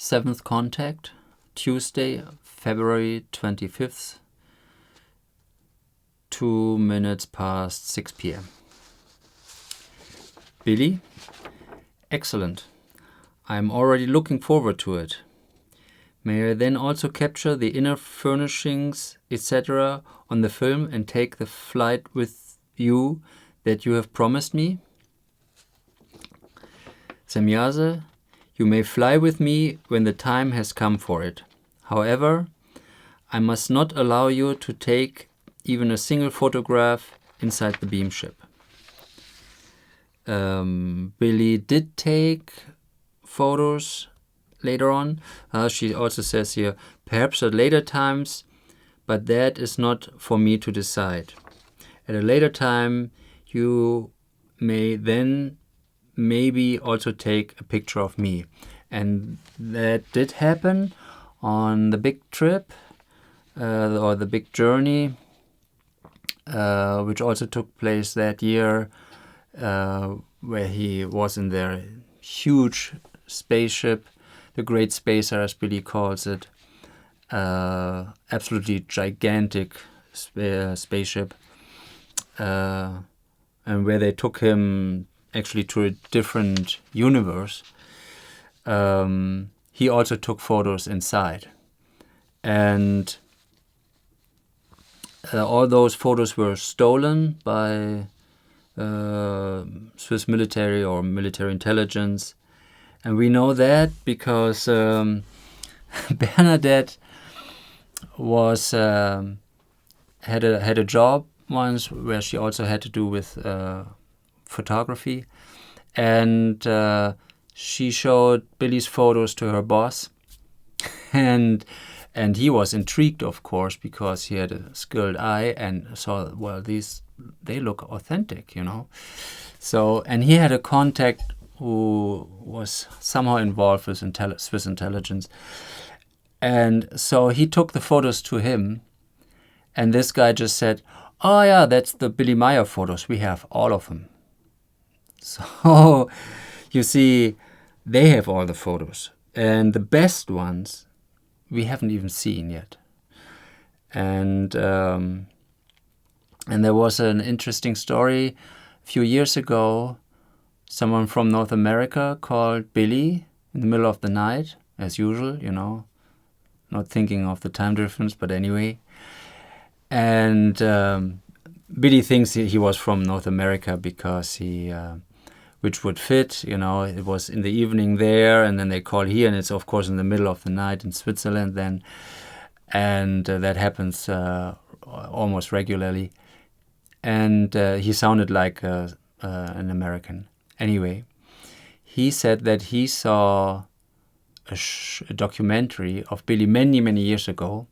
Seventh contact, Tuesday, February 25th, 2 minutes past 6 p.m. Billy, excellent. I'm already looking forward to it. May I then also capture the inner furnishings, etc. on the film and take the flight with you that you have promised me? Semjase, you may fly with me when the time has come for it. However, I must not allow you to take even a single photograph inside the beamship. Billy did take photos later on. She also says here, perhaps at later times, but that is not for me to decide. At a later time, you may then maybe also take a picture of me. And that did happen on the big trip or the big journey, which also took place that year, where he was in their huge spaceship, the Great Spacer, as Billy calls it, absolutely gigantic spaceship, and where they took him actually to a different universe. He also took photos inside, and all those photos were stolen by Swiss military or military intelligence. And we know that because Bernadette was had a job once where she also had to do with photography, and she showed Billy's photos to her boss, and he was intrigued, of course, because he had a skilled eye and saw, well, they look authentic, you know. So, and he had a contact who was somehow involved with Swiss intelligence. And so he took the photos to him, and this guy just said, oh yeah, that's the Billy Meyer photos. We have all of them. So, you see, they have all the photos. And the best ones, we haven't even seen yet. And there was an interesting story a few years ago. Someone from North America called Billy in the middle of the night, as usual, you know, not thinking of the time difference, but anyway. And Billy thinks he was from North America because he, which would fit, you know, it was in the evening there, and then they call here, and it's of course in the middle of the night in Switzerland then. And that happens almost regularly. And he sounded like an American. Anyway, he said that he saw a documentary of Billy many, many years ago,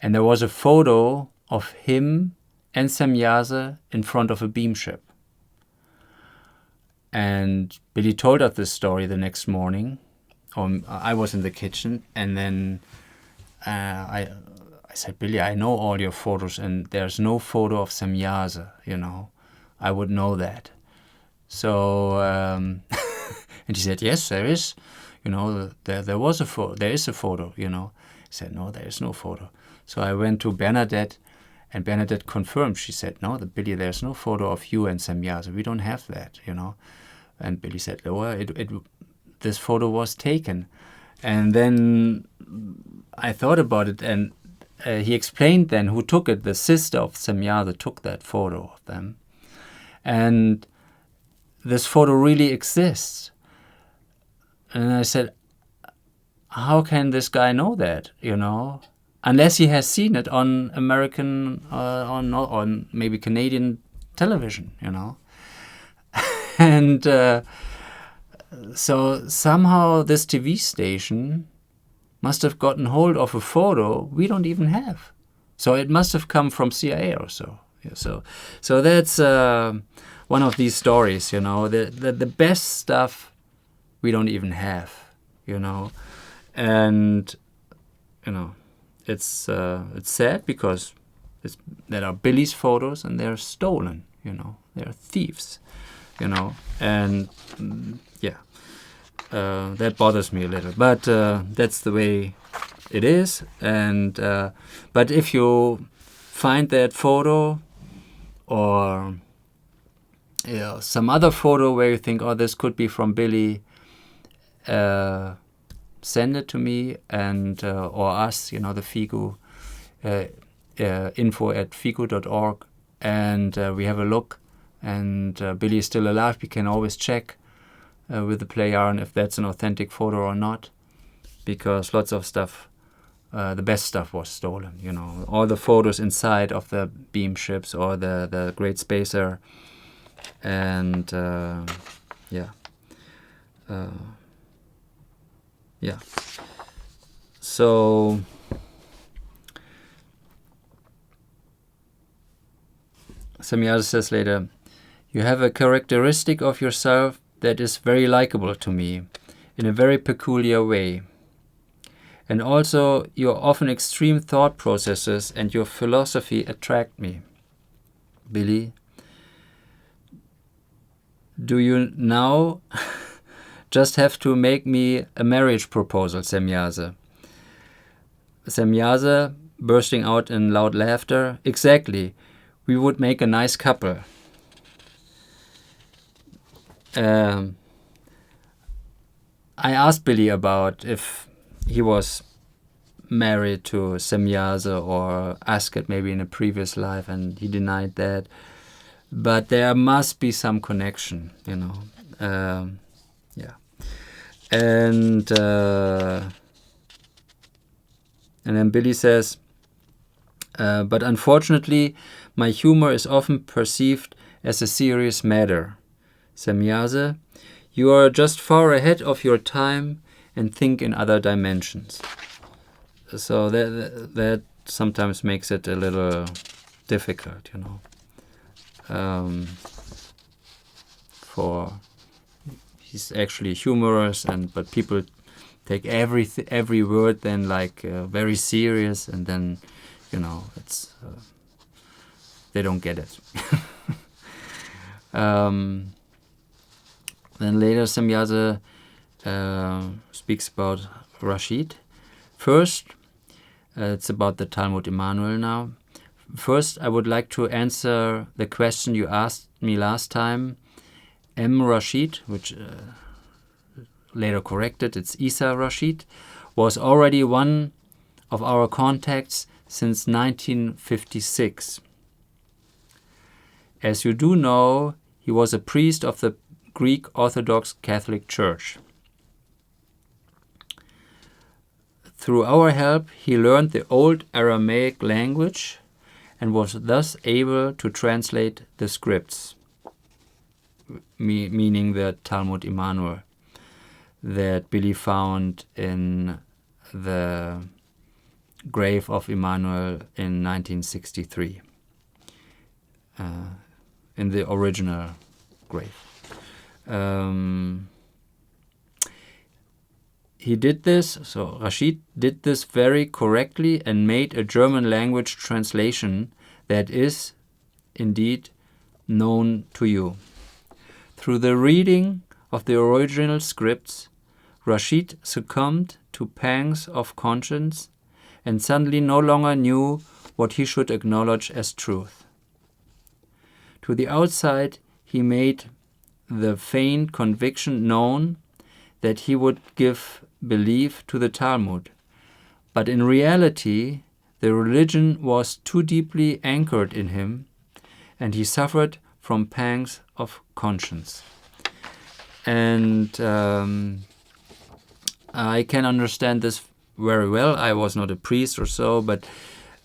and there was a photo of him and Semjase in front of a beamship. And Billy told us this story the next morning. I was in the kitchen, and then I said, Billy, I know all your photos, and there's no photo of Semjase, you know. I would know that. So, and he said, yes, there is. You know, there was a photo. There is a photo, you know. He said, no, there is no photo. So I went to Bernadette, and Bernadette confirmed. She said, no, Billy, there's no photo of you and Semjase. We don't have that, you know. And Billy said, well, this photo was taken. And then I thought about it, and he explained then who took it. The sister of Semjase took that photo of them. And this photo really exists. And I said, how can this guy know that, you know? Unless he has seen it on American, on maybe Canadian television, you know? And so somehow this TV station must have gotten hold of a photo we don't even have. So it must have come from CIA or so. Yeah, so that's one of these stories, you know. The best stuff we don't even have, you know. And, you know, it's sad because there are Billy's photos and they're stolen, you know. They're thieves, you know. And, yeah. that bothers me a little. But that's the way it is. And but if you find that photo or some other photo where you think, oh, this could be from Billy, send it to me and or us, the FIGU, info@figu.org, and we have a look. And Billy is still alive. We can always check with the play yarn if that's an authentic photo or not, because lots of stuff, the best stuff was stolen. All the photos inside of the beam ships or the Great Spacer, and So Semjase says later, you have a characteristic of yourself that is very likable to me in a very peculiar way. And also your often extreme thought processes and your philosophy attract me. Billy, do you now just have to make me a marriage proposal, Semjase? Semjase, bursting out in loud laughter. Exactly. We would make a nice couple. I asked Billy about if he was married to Semjase or Asket maybe in a previous life, and he denied that. But there must be some connection, And then Billy says, but unfortunately, my humor is often perceived as a serious matter. Semjase, you are just far ahead of your time and think in other dimensions. So that sometimes makes it a little difficult, he's actually humorous, but people take every word then like very serious, and then it's they don't get it. Then later Semjase speaks about Rashid. First, it's about the Talmud Jmmanuel now. First, I would like to answer the question you asked me last time. Rashid, which later corrected, it's Isa Rashid, was already one of our contacts since 1956. As you do know, he was a priest of the Greek Orthodox Catholic Church. Through our help, he learned the old Aramaic language and was thus able to translate the scripts, meaning the Talmud Jmmanuel that Billy found in the grave of Jmmanuel in 1963, in the original grave. He did this, so Rashid did this very correctly and made a German language translation that is indeed known to you. Through the reading of the original scripts, Rashid succumbed to pangs of conscience and suddenly no longer knew what he should acknowledge as truth. To the outside, he made the feigned conviction known that he would give belief to the Talmud, but in reality, the religion was too deeply anchored in him, and he suffered from pangs of conscience. And I can understand this very well. I was not a priest or so, but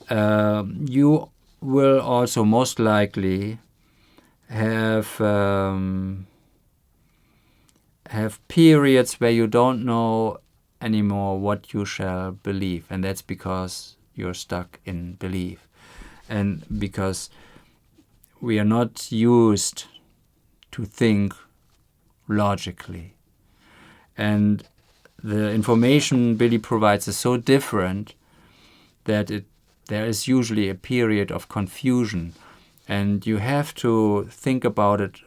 you will also most likely have periods where you don't know anymore what you shall believe, and that's because you're stuck in belief, and because we are not used to think logically, and the information Billy provides is so different that there is usually a period of confusion, and you have to think about it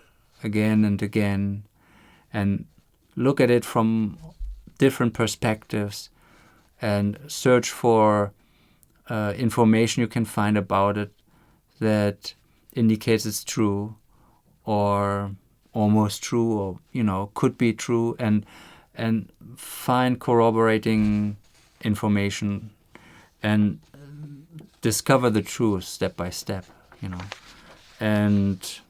again and again, and look at it from different perspectives and search for information you can find about it that indicates it's true or almost true, or could be true, and find corroborating information and discover the truth step by step, and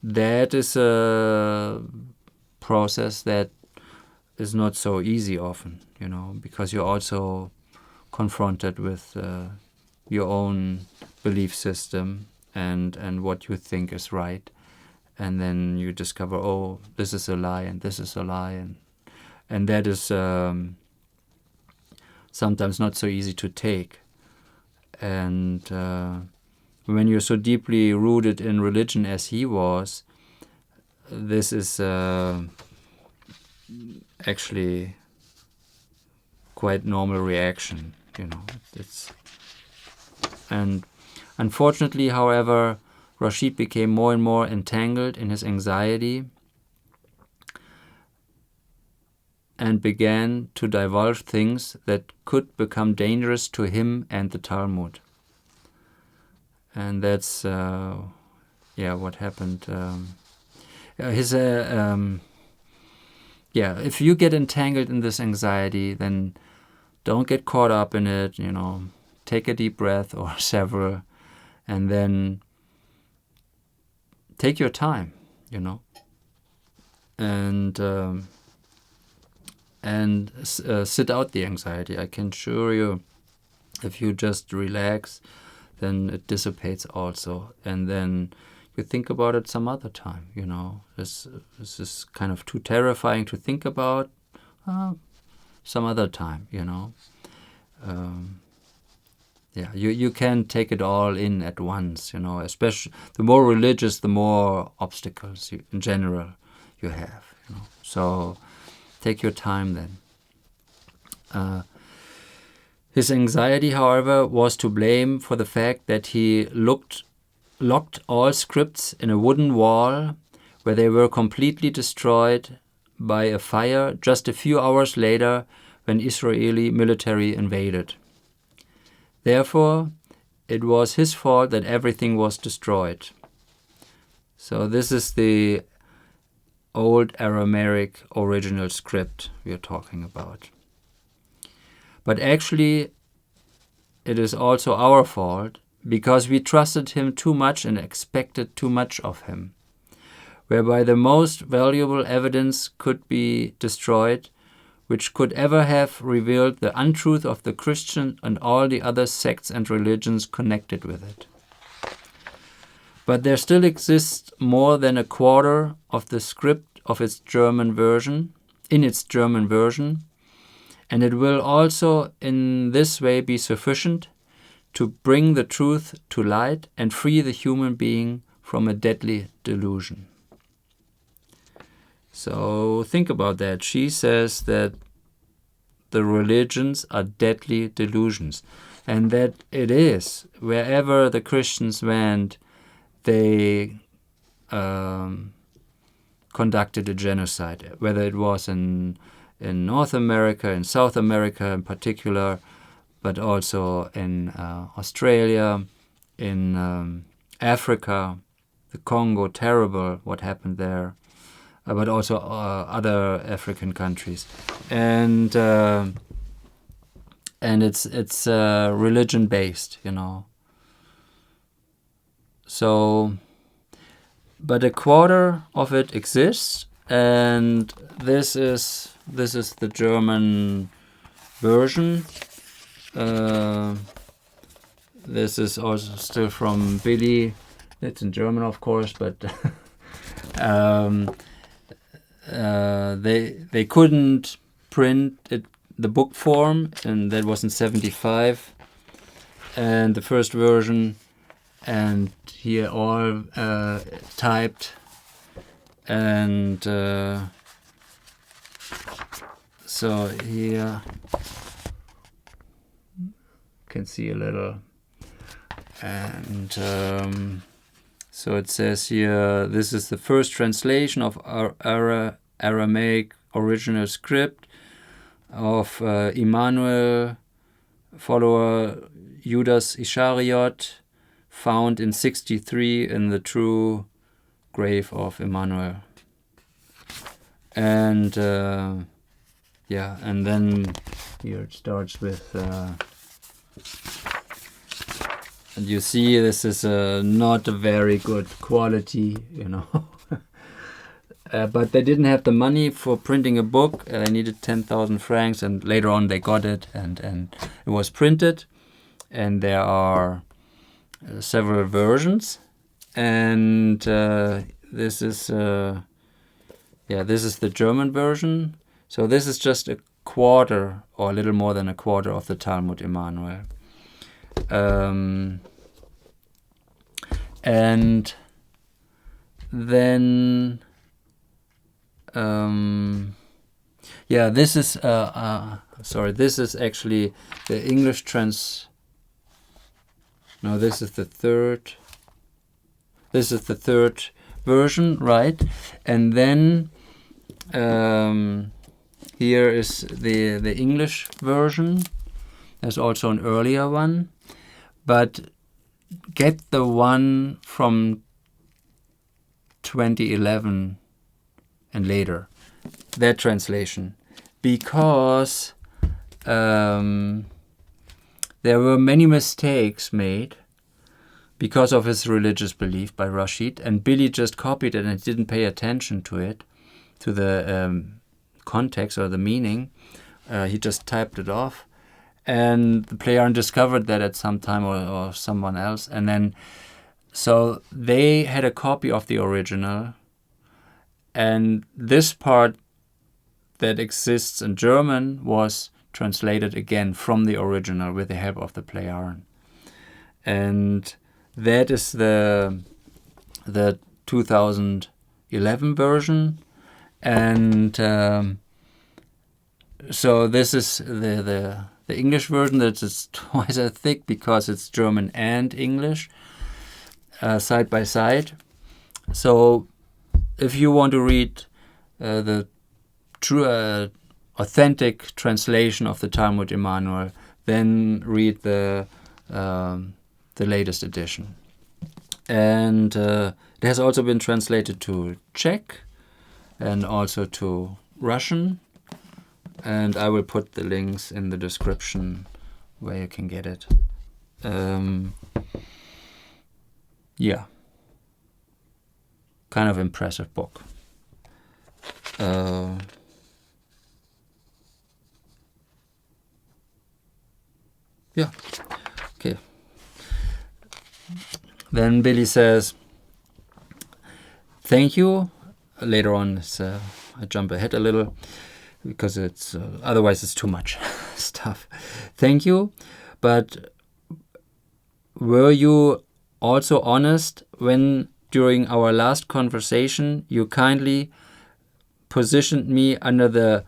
that is a process that is not so easy often, because you're also confronted with your own belief system and what you think is right. And then you discover, oh, this is a lie and this is a lie. And that is sometimes not so easy to take. And when you're so deeply rooted in religion as he was, this is actually quite normal reaction, And unfortunately, however, Rashid became more and more entangled in his anxiety and began to divulge things that could become dangerous to him and the Talmud. And that's what happened. If you get entangled in this anxiety, then don't get caught up in it. Take a deep breath or several, and then take your time, and sit out the anxiety. I can assure you, if you just relax, then it dissipates also, and then you think about it some other time. This is kind of too terrifying to think about. Some other time, you can take it all in at once, especially the more religious, the more obstacles in general you have, So take your time then. His anxiety, however, was to blame for the fact that he locked all scripts in a wooden wall where they were completely destroyed by a fire just a few hours later when Israeli military invaded. Therefore, it was his fault that everything was destroyed. So this is the old Aramaic original script we are talking about. But actually, it is also our fault because we trusted him too much and expected too much of him, whereby the most valuable evidence could be destroyed, which could ever have revealed the untruth of the Christian and all the other sects and religions connected with it. But there still exists more than a quarter of the script of its German version, and it will also in this way be sufficient to bring the truth to light and free the human being from a deadly delusion. So think about that. She says that the religions are deadly delusions, and that it is. Wherever the Christians went, they conducted a genocide, whether it was in North America, in South America in particular, but also in Australia, in Africa, the Congo, terrible what happened there, but also other African countries, and it's religion based, So, but a quarter of it exists, and this is the German version. This is also still from Billy. It's in German, of course, but they couldn't print it, the book form, and that was in 1975, and the first version, and here all typed, and so here you can see a little, and so it says here, this is the first translation of Aramaic original script of Jmmanuel, follower Judas Iscariot, found in 63 in the true grave of Jmmanuel. And and then here it starts with, and you see this is not a very good quality, but they didn't have the money for printing a book. They needed 10,000 francs, and later on they got it, and it was printed. And there are several versions, and this is the German version. So this is just a quarter, or a little more than a quarter, of the Talmud Jmmanuel. And then this is this is actually the English no, this is the third version, right? And then here is the English version. There's also an earlier one, but get the one from 2011 and later, that translation, because there were many mistakes made because of his religious belief by Rashid, and Billy just copied it and didn't pay attention to it, to the context or the meaning. He just typed it off, and the player discovered that at some time, or someone else, and then so they had a copy of the original, and this part that exists in German was translated again from the original with the help of the player. And that is the 2011 version. And so this is the English version, that is twice as thick because it's German and English side by side. So if you want to read the true authentic translation of the Talmud Jmmanuel, then read the latest edition. And it has also been translated to Czech and also to Russian, and I will put the links in the description where you can get it. Kind of impressive book. Okay. Then Billy says, thank you. Later on, I jump ahead a little because it's otherwise it's too much stuff. Thank you, but were you also honest when during our last conversation you kindly positioned me under the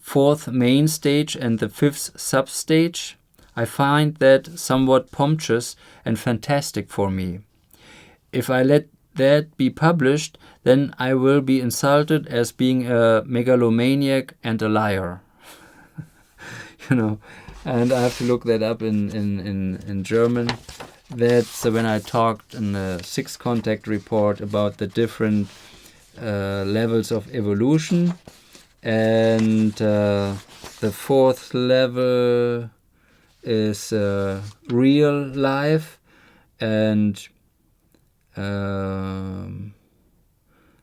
4th main stage and the 5th sub-stage? I find that somewhat pompous and fantastic for me. If I let that be published, then I will be insulted as being a megalomaniac and a liar. And I have to look that up in German. That's when I talked in the 6th contact report about the different levels of evolution. And the 4th level is real life and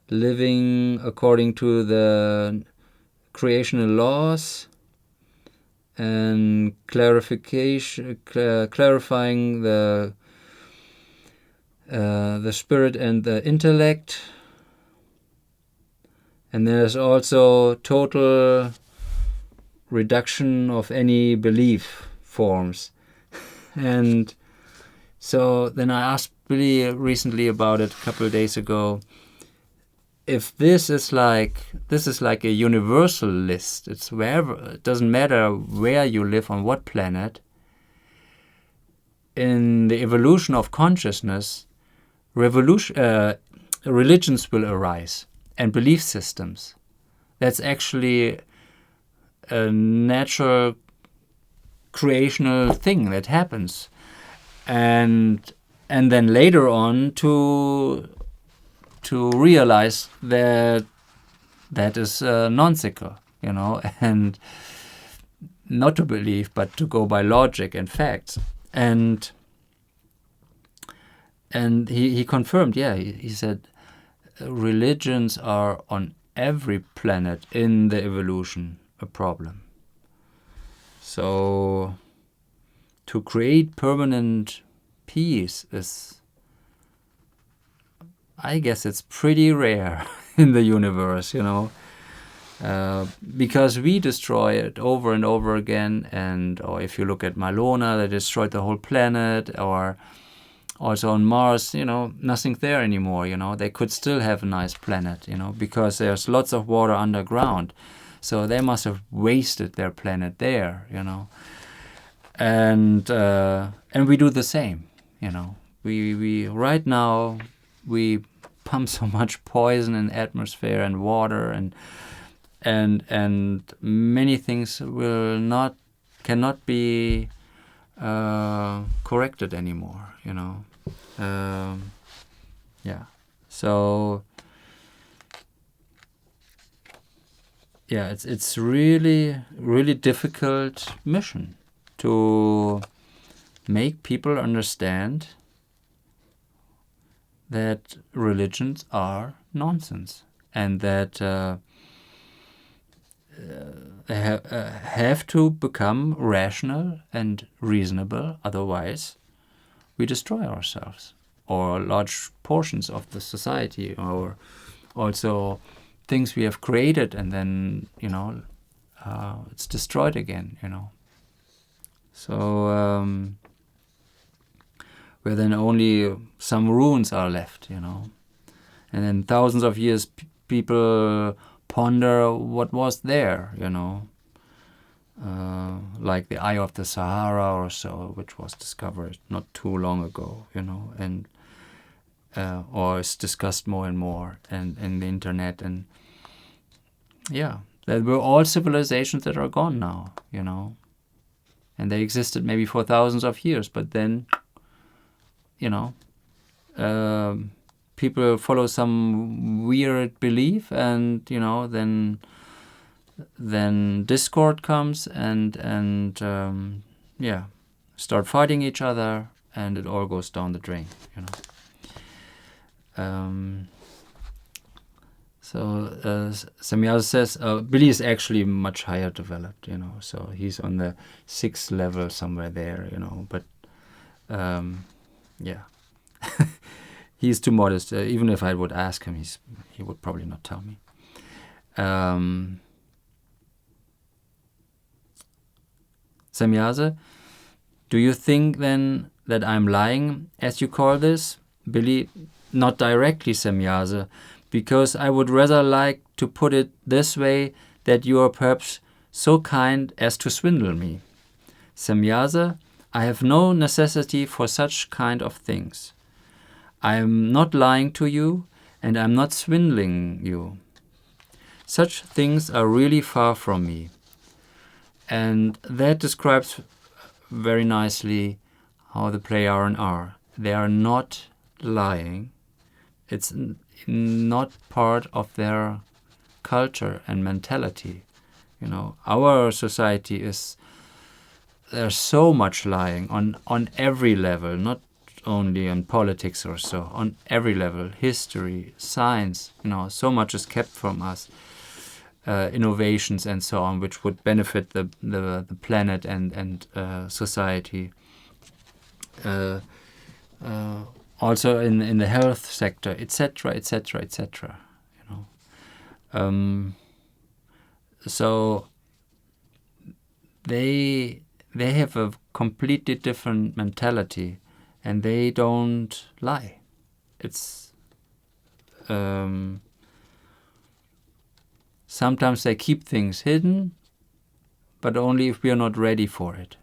living according to the creational laws and clarifying the spirit and the intellect. And there's also total reduction of any belief forms. And so then I asked Billy recently about it a couple of days ago. If this is like a universal list, it's wherever, it doesn't matter where you live on what planet. In the evolution of consciousness, religions will arise and belief systems. That's actually a natural creational thing that happens. And then later on to realize that is nonsensical, and not to believe, but to go by logic and facts. And he confirmed, he said, religions are on every planet in the evolution a problem. So to create permanent peace is, I guess it's pretty rare in the universe, because we destroy it over and over again. Or if you look at Malona, they destroyed the whole planet, or also on Mars, nothing there anymore, They could still have a nice planet, because there's lots of water underground. So they must have wasted their planet there, And we do the same, We right now, we pump so much poison in atmosphere and water, and many things cannot be corrected anymore, So it's really, really difficult mission to make people understand that religions are nonsense, and that they have to become rational and reasonable. Otherwise, we destroy ourselves, or large portions of the society, or also things we have created, and then it's destroyed again. So where then only some ruins are left, and then thousands of years people ponder what was there, like the Eye of the Sahara or so, which was discovered not too long ago, and or is discussed more and more, and in the internet, and there were all civilizations that are gone now, and they existed maybe for thousands of years, but then, people follow some weird belief, and then discord comes, and start fighting each other, and it all goes down the drain. So Semjase says Billy is actually much higher developed, so he's on the 6th level somewhere there, but he's too modest. Even if I would ask him, he would probably not tell me. Semjase, do you think then that I'm lying, as you call this? Billy, not directly, Semjase, because I would rather like to put it this way, that you are perhaps so kind as to swindle me. Semjase, I have no necessity for such kind of things. I am not lying to you, and I am not swindling you. Such things are really far from me. And that describes very nicely how the Plejaren are. They are not lying. It's not part of their culture and mentality. Our society there's so much lying on every level, not only on politics or so, on every level, history, science, so much is kept from us, innovations and so on, which would benefit the planet and society. Also in the health sector, etc., etc., etc. So they have a completely different mentality, and they don't lie. It's sometimes they keep things hidden, but only if we are not ready for it,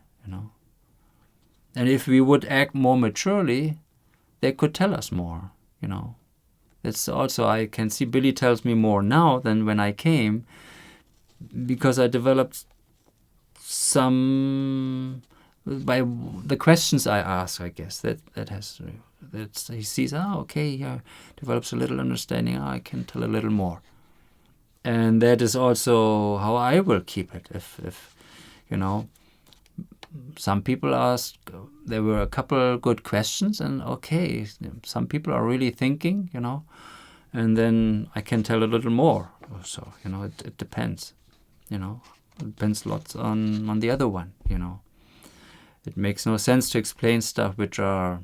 And if we would act more maturely, they could tell us more, That's also, I can see Billy tells me more now than when I came, because I developed some by the questions I ask. I guess that has he sees, okay, he develops a little understanding. I can tell a little more, and that is also how I will keep it. If some people ask, there were a couple good questions, and okay, some people are really thinking, and then I can tell a little more. So it depends. It depends lots on the other one. It makes no sense to explain stuff which are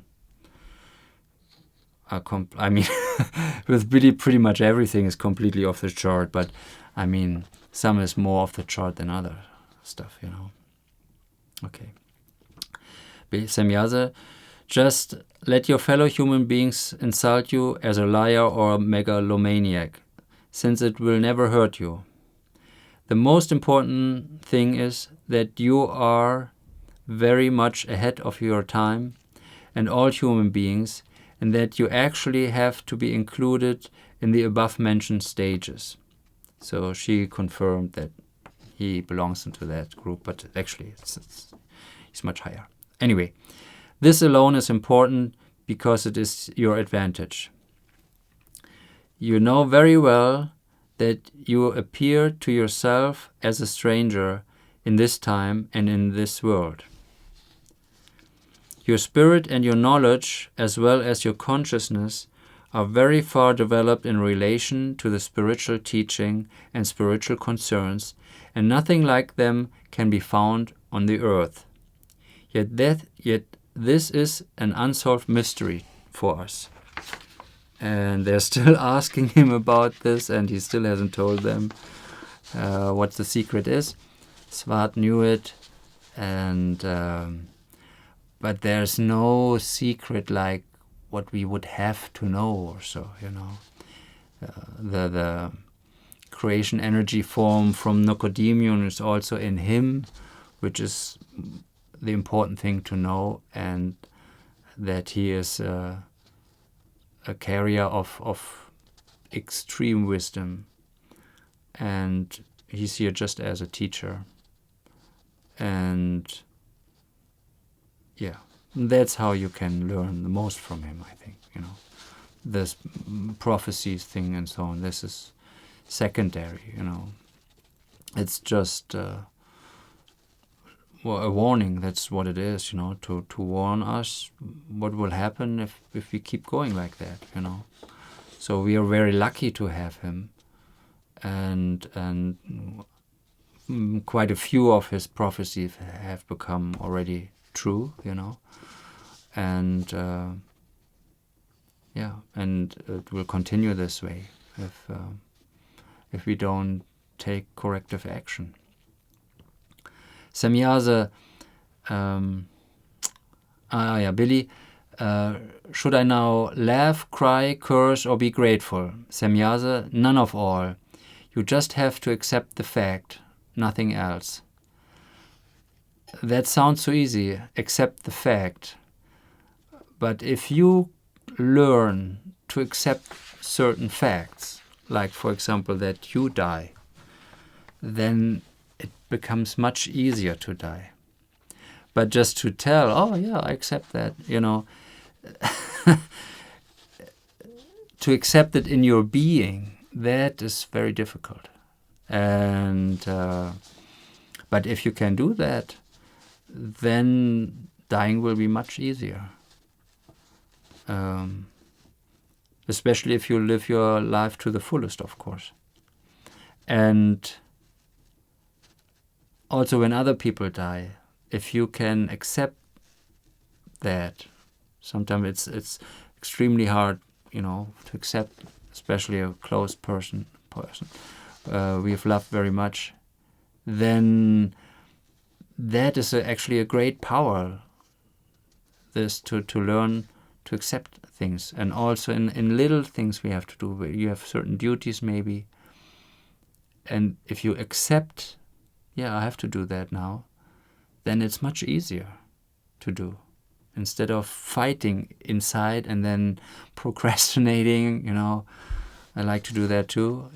with Billy, pretty much everything is completely off the chart. But some is more off the chart than other stuff. Okay. Semjase, just let your fellow human beings insult you as a liar or a megalomaniac, since it will never hurt you. The most important thing is that you are very much ahead of your time and all human beings, and that you actually have to be included in the above-mentioned stages. So she confirmed that he belongs into that group, but actually he's much higher. Anyway, this alone is important because it is your advantage. You know very well that you appear to yourself as a stranger in this time and in this world. Your spirit and your knowledge, as well as your consciousness, are very far developed in relation to the spiritual teaching and spiritual concerns, and nothing like them can be found on the earth. Yet this is an unsolved mystery for us. And they're still asking him about this, and he still hasn't told them what the secret is. Swat knew it, and but there's no secret like what we would have to know or so, The creation energy form from Nicodemion is also in him, which is the important thing to know, and that he is a carrier of extreme wisdom, and he's here just as a teacher. And that's how you can learn the most from him, I think. This prophecies thing and so on, this is secondary. It's just a warning. That's what it is, to warn us what will happen if we keep going like that, So we are very lucky to have him, and quite a few of his prophecies have become already true, and and it will continue this way if we don't take corrective action. Semjase, Billy, should I now laugh, cry, curse, or be grateful? Semjase, none of all. You just have to accept the fact, nothing else. That sounds so easy, accept the fact. But if you learn to accept certain facts, like for example that you die, then it becomes much easier to die. But just to tell, I accept that, to accept it in your being, that is very difficult. And but if you can do that, then dying will be much easier. Especially if you live your life to the fullest, of course. And also when other people die, if you can accept that, sometimes it's extremely hard, to accept, especially a close person we have loved very much, then that is actually a great power, this to learn to accept things. And also in little things we have to do. You have certain duties maybe, and if you accept, I have to do that now, then it's much easier to do. instead of fighting inside and then procrastinating, I like to do that too,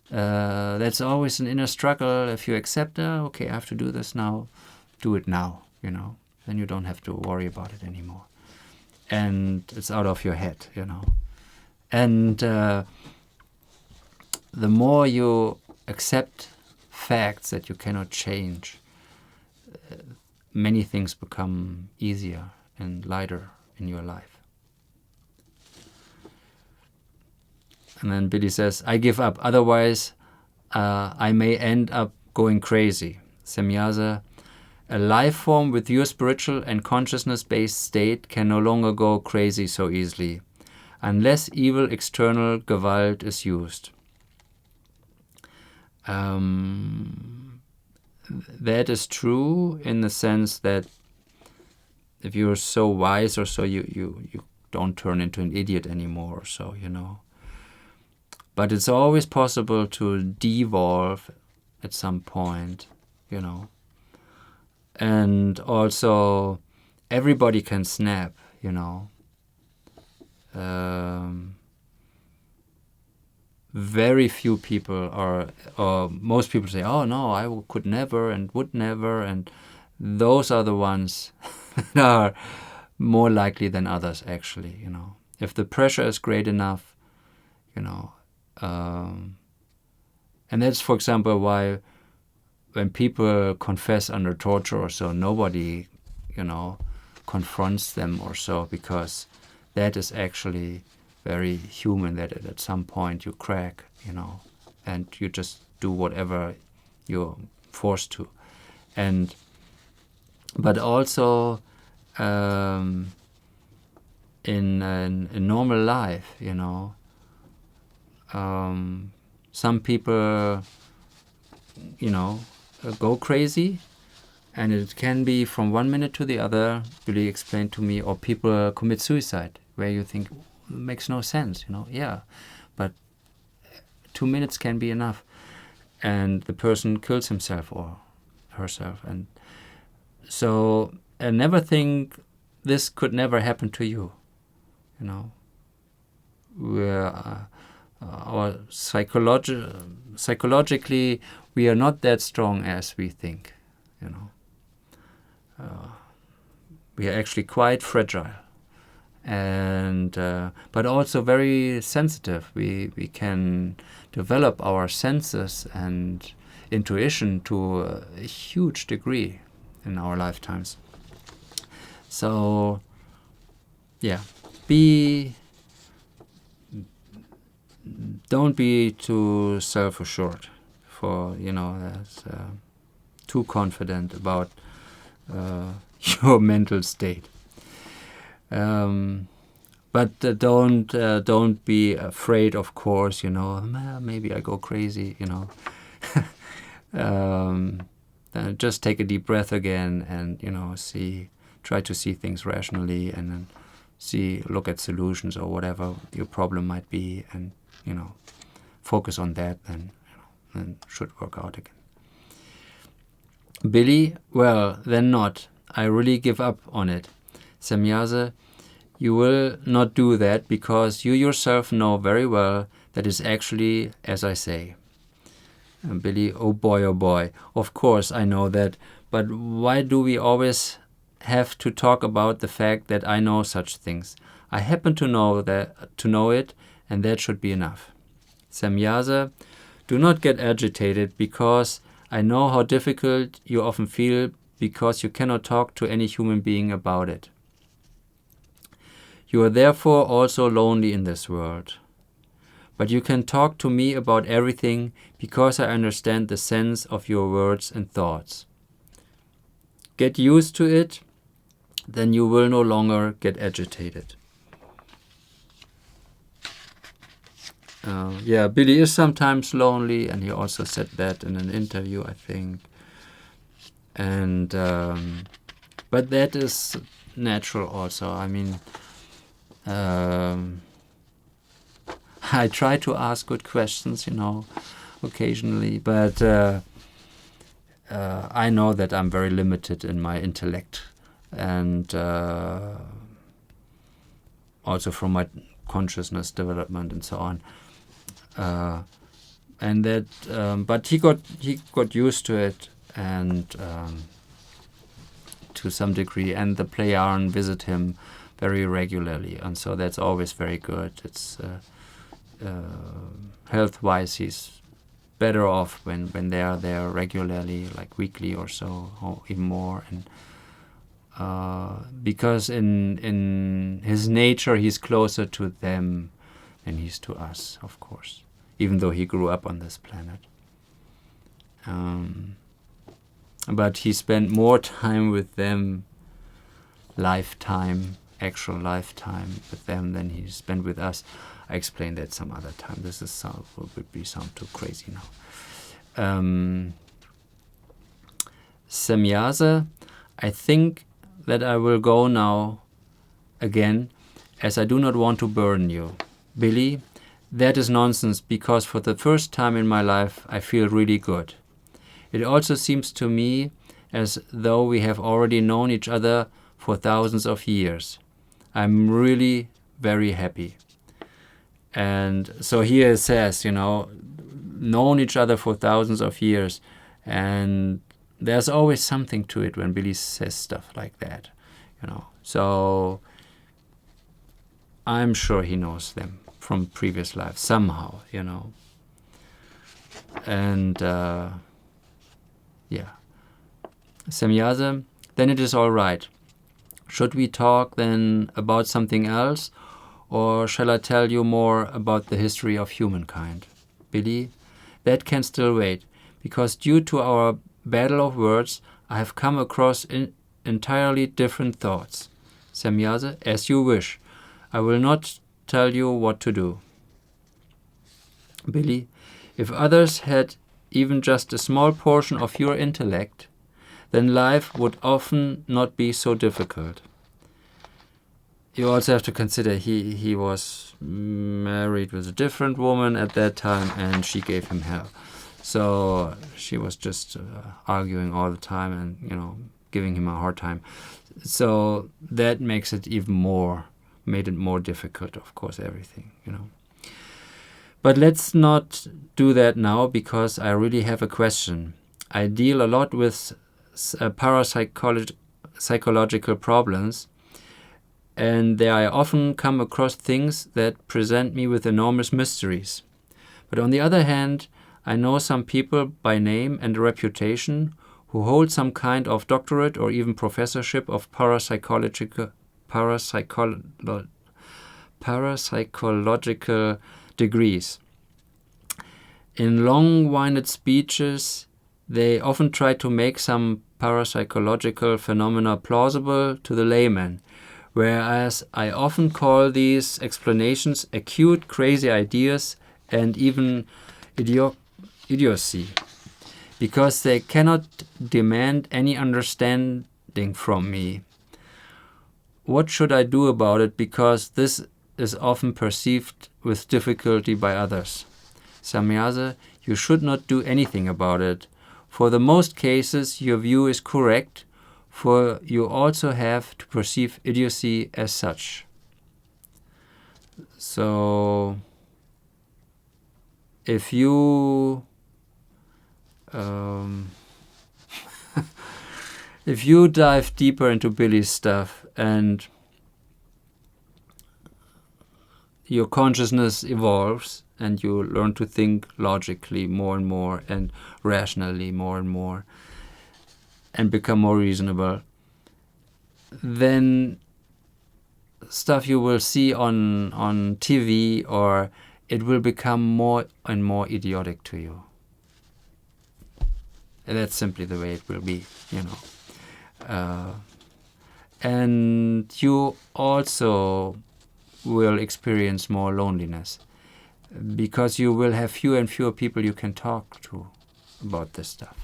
That's always an inner struggle. If you accept, okay, I have to do this now, do it now, Then you don't have to worry about it anymore. And it's out of your head, And the more you accept facts that you cannot change, many things become easier and lighter in your life. And then Billy says, I give up, otherwise I may end up going crazy. Semjase, a life form with your spiritual and consciousness-based state can no longer go crazy so easily, unless evil external Gewalt is used. That is true in the sense that if you're so wise or so, you don't turn into an idiot anymore or so, But it's always possible to devolve at some point, And also, everybody can snap, Very few people or most people say, oh no, I could never and would never, and those are the ones that are more likely than others, actually, If the pressure is great enough, and that's, for example, why when people confess under torture or so, nobody, confronts them or so, because that is actually very human, that at some point you crack, and you just do whatever you're forced to. But also in normal life, some people, go crazy, and it can be from one minute to the other, Billy explained to me, or people commit suicide, where you think, makes no sense, yeah, but 2 minutes can be enough, and the person kills himself or herself. And so I never think this could never happen to you, We're our psychologically, we are not that strong as we think, we are actually quite fragile, and but also very sensitive. We can develop our senses and intuition to a huge degree in our lifetimes. So, yeah, don't be too self-assured, for that's too confident about your mental state. But don't be afraid, of course. Maybe I go crazy. Just take a deep breath again, and try to see things rationally, and then look at solutions or whatever your problem might be, and focus on that, then should work out again. Billy, well, then not. I really give up on it. Semjase, you will not do that, because you yourself know very well that is actually as I say. And Billy, oh boy, of course I know that, but why do we always have to talk about the fact that I know such things? I happen to know it, and that should be enough. Semjase, do not get agitated, because I know how difficult you often feel, because you cannot talk to any human being about it. You are therefore also lonely in this world. But you can talk to me about everything, because I understand the sense of your words and thoughts. Get used to it, then you will no longer get agitated. Billy is sometimes lonely, and he also said that in an interview, I think. And but that is natural also. I mean, I try to ask good questions, occasionally, but I know that I'm very limited in my intellect and also from my consciousness development and so on. And that, but he got used to it, and to some degree, and the Pleiaren visit him very regularly, and so that's always very good. It's health-wise, he's better off when they are there regularly, like weekly or so, or even more, and because in his nature he's closer to them than he's to us, of course, even though he grew up on this planet. But he spent more time with them, actual lifetime with them, than he spent with us. I explained that some other time. This is sound too crazy now. Semjase, I think that I will go now again, as I do not want to burden you. Billy, that is nonsense, because for the first time in my life I feel really good. It also seems to me as though we have already known each other for thousands of years. I'm really very happy. And so here it says, known each other for thousands of years. And there's always something to it when Billy says stuff like that, So I'm sure he knows them from previous lives somehow, And Semjase, then it is all right. Should we talk then about something else, or shall I tell you more about the history of humankind? Billy, that can still wait, because due to our battle of words, I have come across entirely different thoughts. Semjase, as you wish. I will not tell you what to do. Billy, if others had even just a small portion of your intellect, then life would often not be so difficult. You also have to consider he was married with a different woman at that time, and she gave him hell. So she was just arguing all the time and, giving him a hard time. So that made it more difficult, of course, everything, But let's not do that now, because I really have a question. I deal a lot with parapsychological problems, and there I often come across things that present me with enormous mysteries. But on the other hand, I know some people by name and reputation who hold some kind of doctorate or even professorship of parapsychological degrees. In long-winded speeches, they often try to make some parapsychological phenomena plausible to the layman, whereas I often call these explanations acute, crazy ideas and even idiocy, because they cannot demand any understanding from me. What should I do about it, because this is often perceived with difficulty by others? Semjase, you should not do anything about it. For the most cases, your view is correct, for you also have to perceive idiocy as such. So, if you if you dive deeper into Billy's stuff and your consciousness evolves and you learn to think logically more and more and rationally more and more and become more reasonable, then stuff you will see on TV, or it will become more and more idiotic to you. And that's simply the way it will be, and you also will experience more loneliness, because you will have fewer and fewer people you can talk to about this stuff.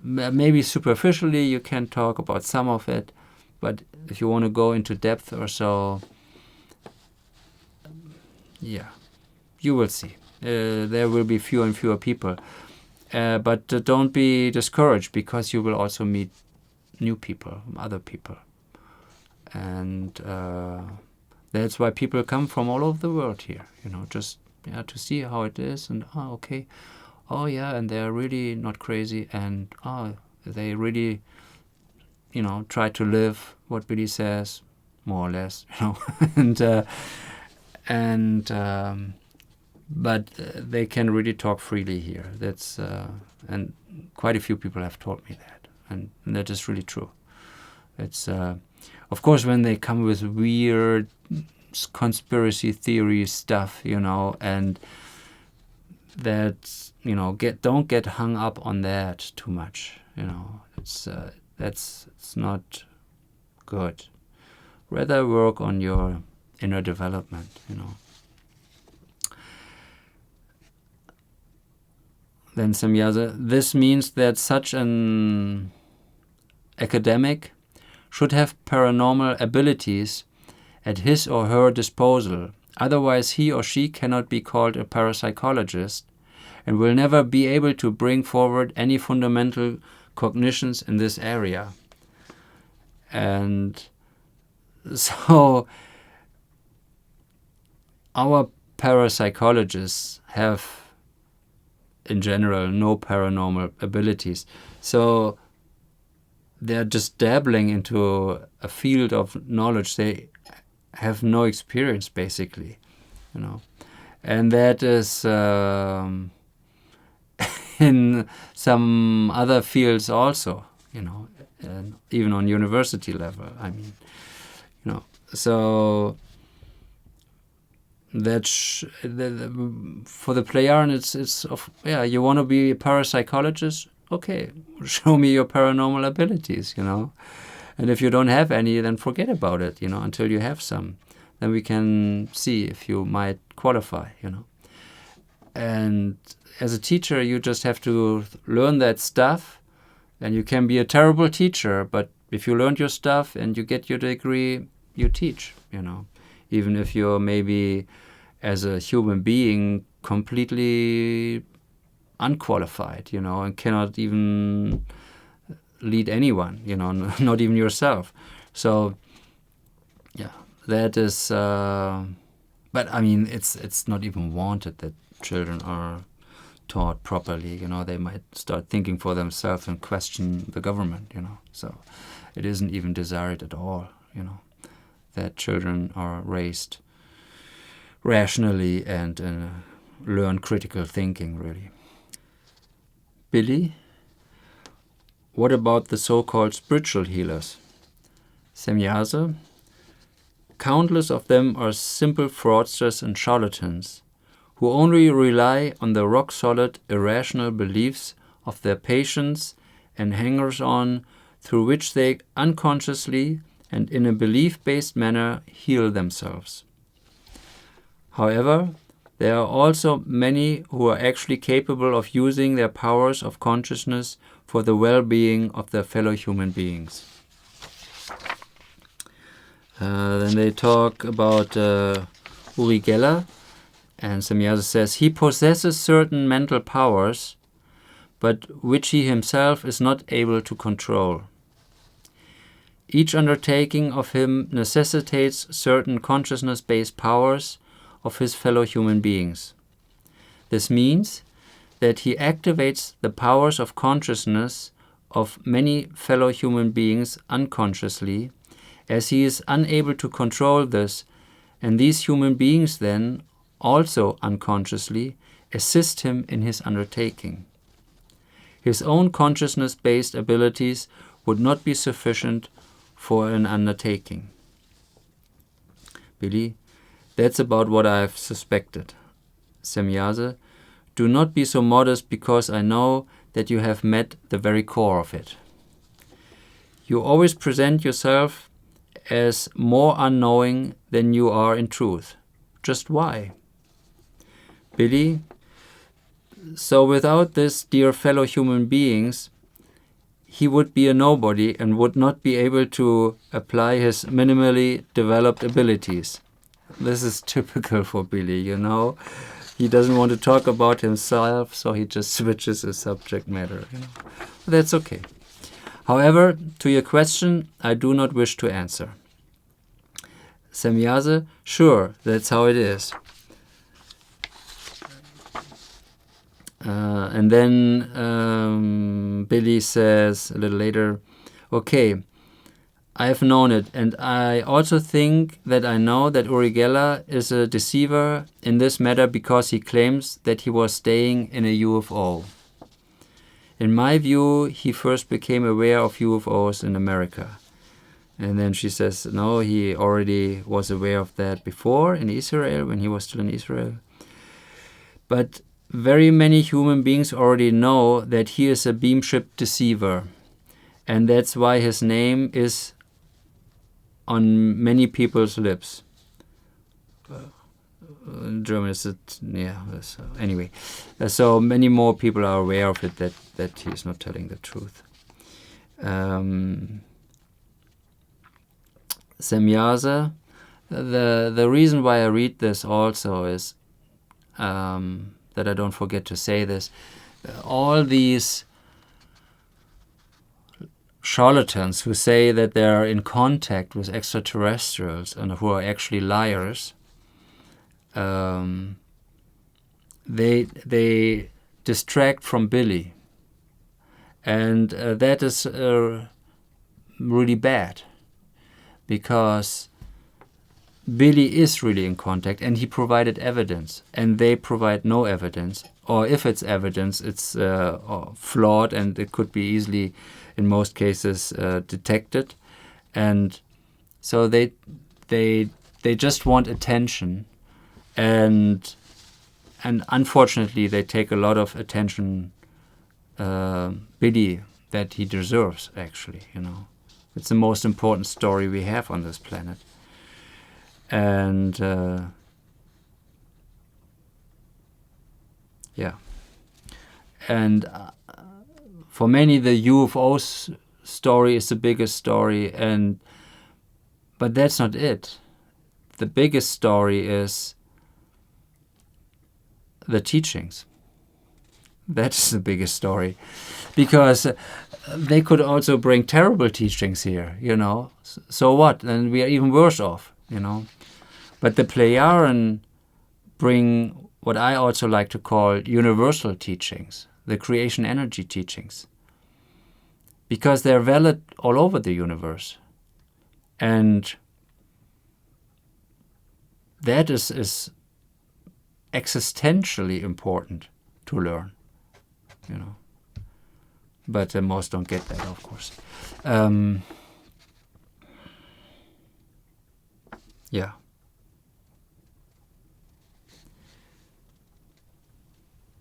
Maybe superficially you can talk about some of it, but if you want to go into depth or so, you will see. There will be fewer and fewer people. But don't be discouraged, because you will also meet new people, other people. And that's why people come from all over the world here, just to see how it is. And, okay, and they're really not crazy. And, they really, try to live what Billy says, more or less, but they can really talk freely here. That's and quite a few people have told me that, and that is really true. It's of course, when they come with weird conspiracy theory stuff, and that don't get hung up on that too much. It's not good. Rather work on your inner development. Then Semjase, this means that such an academic should have paranormal abilities at his or her disposal. Otherwise, he or she cannot be called a parapsychologist and will never be able to bring forward any fundamental cognitions in this area. And so our parapsychologists have, in general, no paranormal abilities. So they're just dabbling into a field of knowledge. They have no experience, basically, And that is in some other fields also, and even on university level. I mean, so that's for the Plejaren. You want to be a parapsychologist? Okay, show me your paranormal abilities, And if you don't have any, then forget about it, until you have some. Then we can see if you might qualify, And as a teacher, you just have to learn that stuff, and you can be a terrible teacher, but if you learned your stuff and you get your degree, you teach, Even if you're maybe, as a human being, completely unqualified, and cannot even lead anyone, not even yourself. So, that is. But I mean, it's not even wanted that children are taught properly. They might start thinking for themselves and question the government. So it isn't even desired at all. That children are raised rationally and learn critical thinking, really. Billy, what about the so-called spiritual healers? Semjase, countless of them are simple fraudsters and charlatans who only rely on the rock-solid, irrational beliefs of their patients and hangers-on, through which they unconsciously and in a belief-based manner heal themselves. However, there are also many who are actually capable of using their powers of consciousness for the well-being of their fellow human beings. Then they talk about Uri Geller, and Semjase says, he possesses certain mental powers, but which he himself is not able to control. Each undertaking of him necessitates certain consciousness-based powers of his fellow human beings. This means that he activates the powers of consciousness of many fellow human beings unconsciously, as he is unable to control this, and these human beings then, also unconsciously, assist him in his undertaking. His own consciousness-based abilities would not be sufficient for an undertaking. Billy, that's about what I've suspected. Semjase, do not be so modest, because I know that you have met the very core of it. You always present yourself as more unknowing than you are in truth. Just why? Billy, so without this dear fellow human beings, he would be a nobody and would not be able to apply his minimally developed abilities. This is typical for Billy, he doesn't want to talk about himself, so he just switches the subject matter. That's okay. However, to your question, I do not wish to answer. Semjase, sure, that's how it is. And then Billy says a little later, okay, I have known it, and I also think that I know that Uri Geller is a deceiver in this matter because he claims that he was staying in a UFO. In my view, he first became aware of UFOs in America. And then she says, no, he already was aware of that before in Israel, when he was still in Israel. But very many human beings already know that he is a beamship deceiver. And that's why his name is on many people's lips. In German is it, yeah. Anyway, so many more people are aware of it that he is not telling the truth. Semjase, the reason why I read this also is that I don't forget to say this. All these charlatans who say that they are in contact with extraterrestrials and who are actually liars, they distract from Billy, and that is really bad, because Billy is really in contact and he provided evidence, and they provide no evidence, or if it's evidence, it's flawed and it could be easily, in most cases, detected. And so they just want attention, and unfortunately they take a lot of attention, Billy, that he deserves, actually. It's the most important story we have on this planet. And yeah, and for many the UFO story is the biggest story, but that's not it. The biggest story is the teachings. That's the biggest story, because they could also bring terrible teachings here, So what? Then we are even worse off, But the Plejaren bring what I also like to call universal teachings, the creation energy teachings, because they're valid all over the universe. And that is existentially important to learn, But most don't get that, of course. Yeah.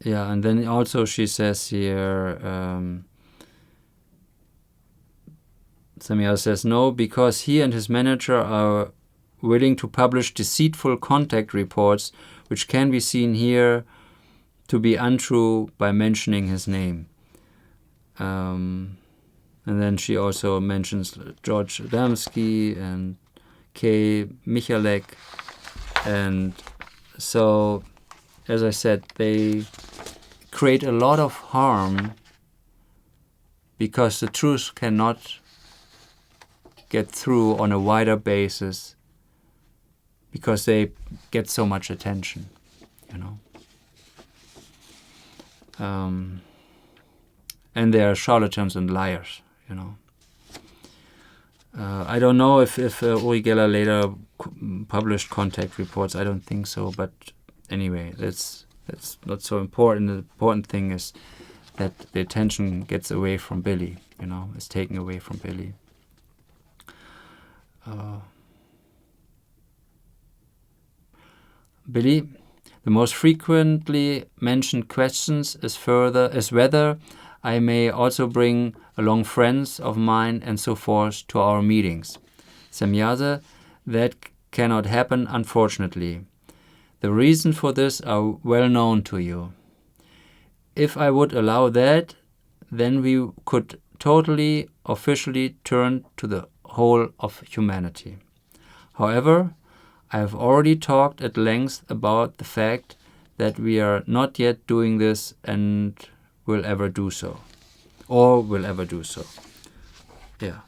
Yeah, and then also she says here, Semjase says, no, because he and his manager are willing to publish deceitful contact reports, which can be seen here to be untrue by mentioning his name. And then she also mentions George Adamski and Kay Michalek. And so, as I said, they create a lot of harm because the truth cannot get through on a wider basis because they get so much attention, and they are charlatans and liars, I don't know if Uri Geller later published contact reports. I don't think so, but anyway, that's not so important. The important thing is that the attention gets away from Billy, is taken away from Billy. Billy, the most frequently mentioned questions is whether I may also bring along friends of mine and so forth to our meetings. Semjase, that cannot happen, unfortunately. The reasons for this are well known to you. If I would allow that, then we could totally, officially turn to the whole of humanity. However, I have already talked at length about the fact that we are not yet doing this and will ever do so, or will ever do so. Yeah.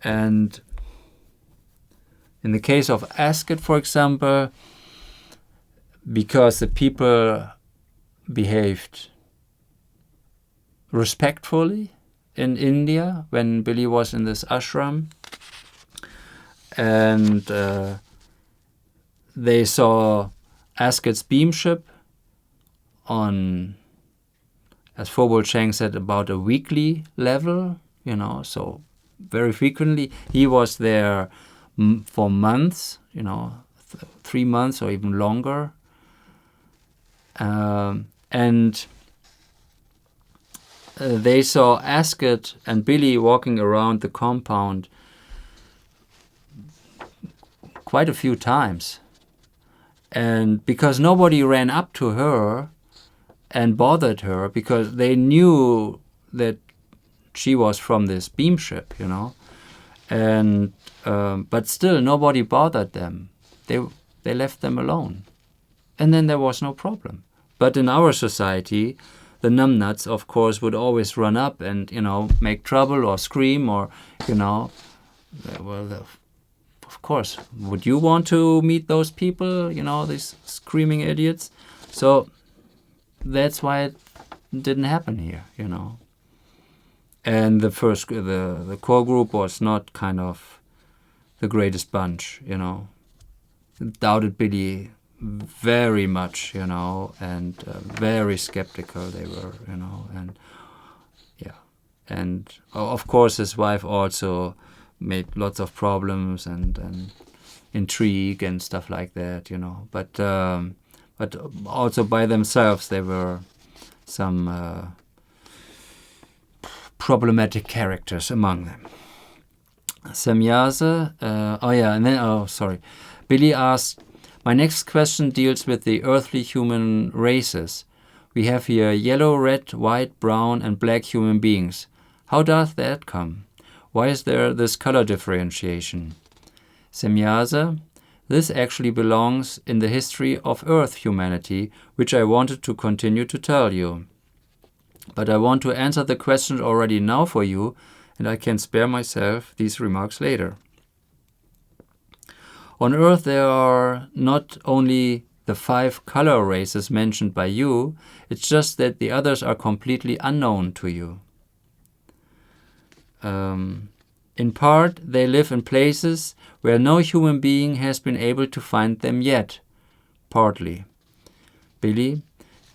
And in the case of Ascot, for example, because the people behaved respectfully in India when Billy was in this ashram, and they saw Ascot's beamship on, as Fobol Chang said, about a weekly level, so very frequently. He was there for months, 3 months or even longer. And they saw Ascot and Billy walking around the compound quite a few times. And because nobody ran up to her and bothered her, because they knew that she was from this beamship, and but still nobody bothered them. They left them alone, and then there was no problem. But in our society, the numbnuts, of course, would always run up and make trouble or scream or well, of course, would you want to meet those people? These screaming idiots. So that's why it didn't happen here. And the core group was not kind of the greatest bunch, doubted Billy very much, and very skeptical they were, and yeah. And of course his wife also made lots of problems and intrigue and stuff like that, but also by themselves they were some problematic characters among them. Semjase, Billy asked, my next question deals with the earthly human races. We have here yellow, red, white, brown, and black human beings. How does that come? Why is there this color differentiation? Semjase, this actually belongs in the history of Earth humanity, which I wanted to continue to tell you. But I want to answer the question already now for you, and I can spare myself these remarks later. On Earth there are not only the 5 color races mentioned by you, it's just that the others are completely unknown to you. In part, they live in places where no human being has been able to find them yet. Partly. Billy,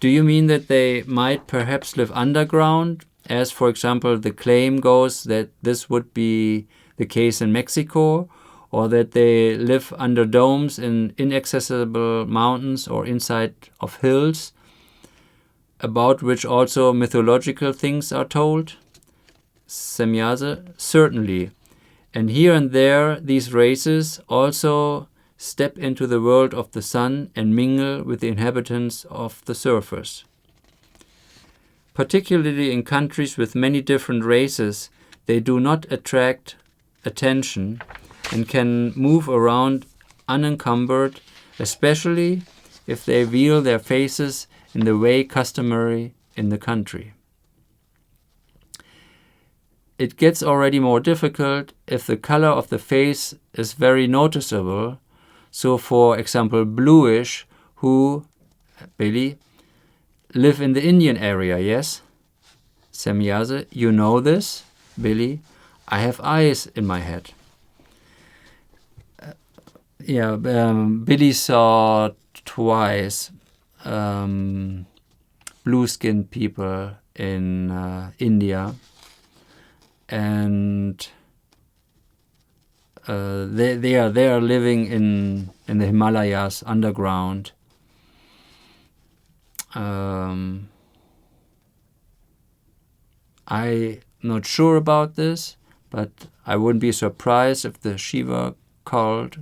do you mean that they might perhaps live underground, as for example the claim goes that this would be the case in Mexico, or that they live under domes in inaccessible mountains or inside of hills, about which also mythological things are told? Semjase, certainly. And here and there these races also step into the world of the sun and mingle with the inhabitants of the surface. Particularly in countries with many different races, they do not attract attention and can move around unencumbered, especially if they veil their faces in the way customary in the country. It gets already more difficult if the color of the face is very noticeable. So, for example, bluish, who, Billy, live in the Indian area, yes? Semjase, you know this? Billy, I have eyes in my head. Billy saw twice blue-skinned people in India. And they are living in the Himalayas underground. I'm not sure about this, but I wouldn't be surprised if the Shiva cult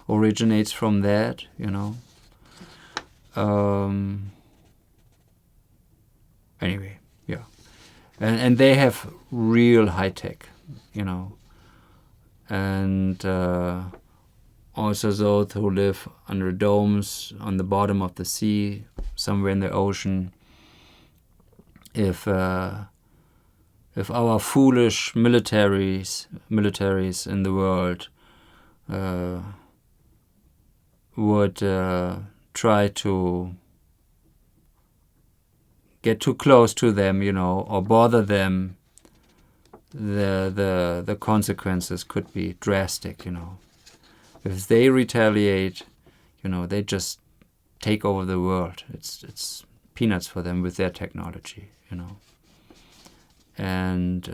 originates from that, Anyway, yeah. And they have real high tech, And also those who live under domes on the bottom of the sea, somewhere in the ocean. If our foolish militaries in the world would try to get too close to them, or bother them, the consequences could be drastic, If they retaliate, they just take over the world. It's peanuts for them with their technology, And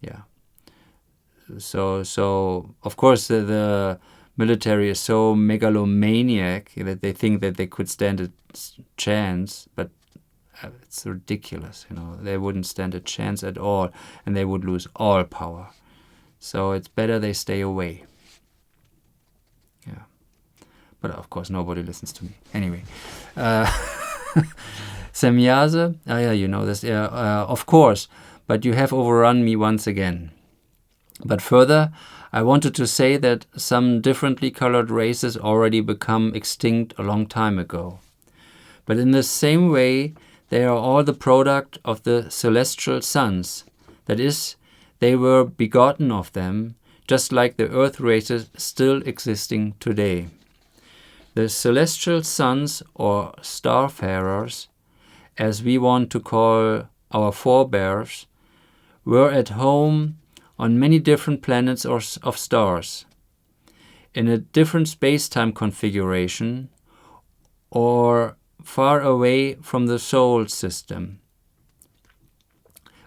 yeah. So of course the military is so megalomaniac that they think that they could stand a chance, but it's ridiculous, They wouldn't stand a chance at all, and they would lose all power. So it's better they stay away. Yeah. But of course nobody listens to me. Anyway. Semjase, yeah, you know this. Of course, but you have overrun me once again. But further, I wanted to say that some differently colored races already become extinct a long time ago. But in the same way, they are all the product of the celestial suns. That is, they were begotten of them, just like the earth races still existing today. The celestial suns, or starfarers, as we want to call our forebears, were at home on many different planets of stars, in a different space-time configuration, or far away from the solar system,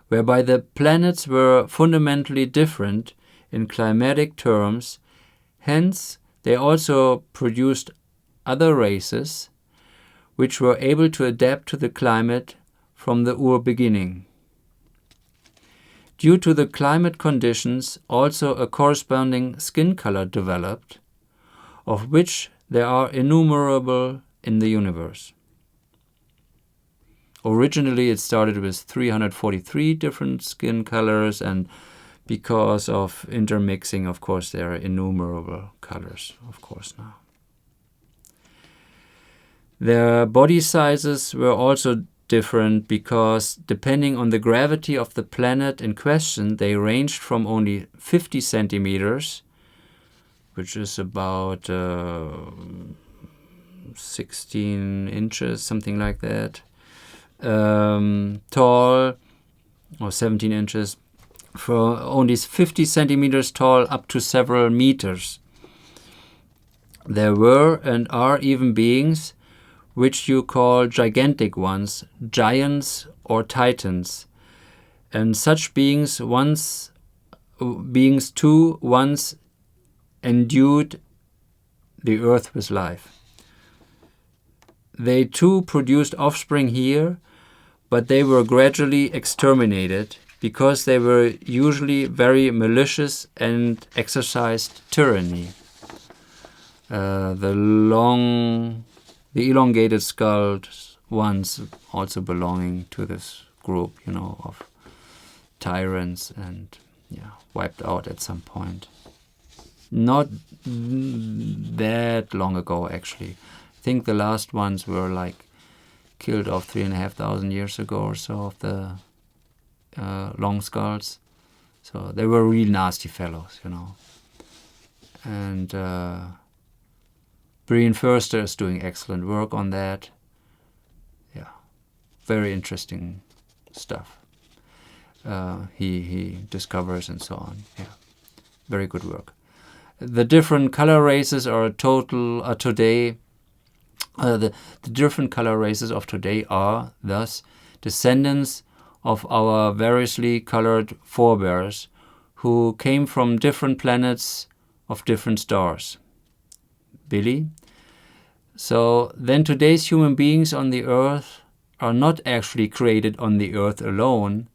whereby the planets were fundamentally different in climatic terms. Hence, they also produced other races which were able to adapt to the climate from the ur-beginning. Due to the climate conditions, also a corresponding skin color developed, of which there are innumerable in the universe. Originally, it started with 343 different skin colors, and because of intermixing, of course, there are innumerable colors, of course, now. Their body sizes were also different because, depending on the gravity of the planet in question, they ranged from only 50 centimeters, which is about 16 inches, something like that, tall, or 17 inches, for only 50 centimeters tall up to several meters. There were and are even beings which you call gigantic ones, giants or titans, and such beings too once endued the earth with life. They too produced offspring here, but they were gradually exterminated because they were usually very malicious and exercised tyranny. The elongated skulled ones also belonging to this group, of tyrants, and wiped out at some point. Not that long ago, actually. I think the last ones were killed off 3,500 years ago or so, of the long skulls. So they were real nasty fellows, And Brian Foerster is doing excellent work on that. Yeah, very interesting stuff. He discovers and so on. Yeah, very good work. The different color races today. The different color races of today are thus descendants of our variously colored forebears, who came from different planets of different stars. Billy? So then today's human beings on the earth are not actually created on the earth alone,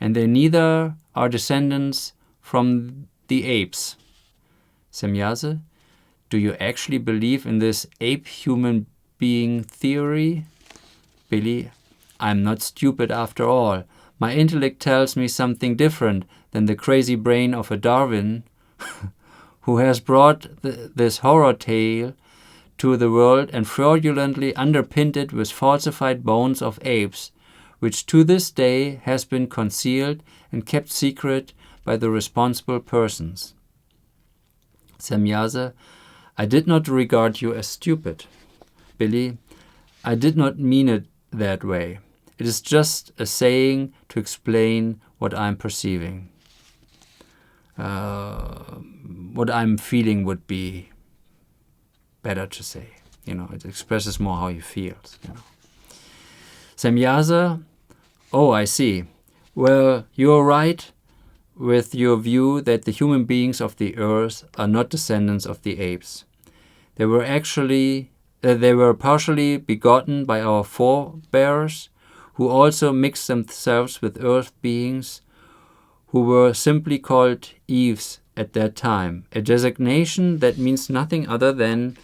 and they neither are descendants from the apes. Semjase, do you actually believe in this ape-human being theory? Billy, I'm not stupid after all. My intellect tells me something different than the crazy brain of a Darwin, who has brought this horror tale to the world and fraudulently underpinned it with falsified bones of apes, which to this day has been concealed and kept secret by the responsible persons. Semjase, I did not regard you as stupid. Billy, I did not mean it that way. It is just a saying to explain what I'm perceiving. What I'm feeling would be better to say. It expresses more how he feels. Semjase, oh, I see. Well, you're right with your view that the human beings of the earth are not descendants of the apes. They were partially begotten by our forebears, who also mixed themselves with earth beings, who were simply called Eves at that time, a designation that means nothing other than,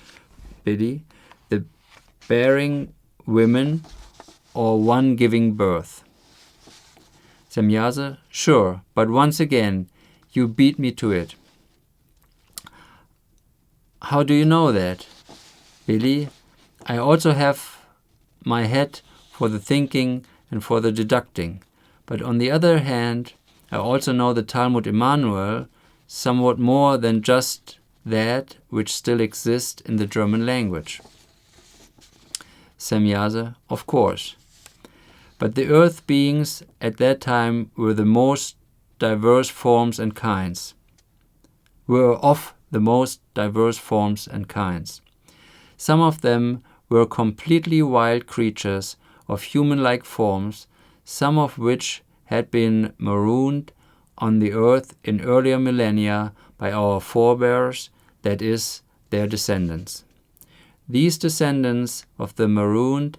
Billy, the bearing women or one giving birth. Semjase, sure, but once again, you beat me to it. How do you know that? Billy, I also have my head for the thinking and for the deducting, but on the other hand, I also know the Talmud Jmmanuel somewhat more than just that which still exists in the German language. Semjase, of course. But the earth beings at that time were the most diverse forms and kinds. Some of them were completely wild creatures of human-like forms, some of which had been marooned on the earth in earlier millennia by our forebears, that is, their descendants. These descendants of the marooned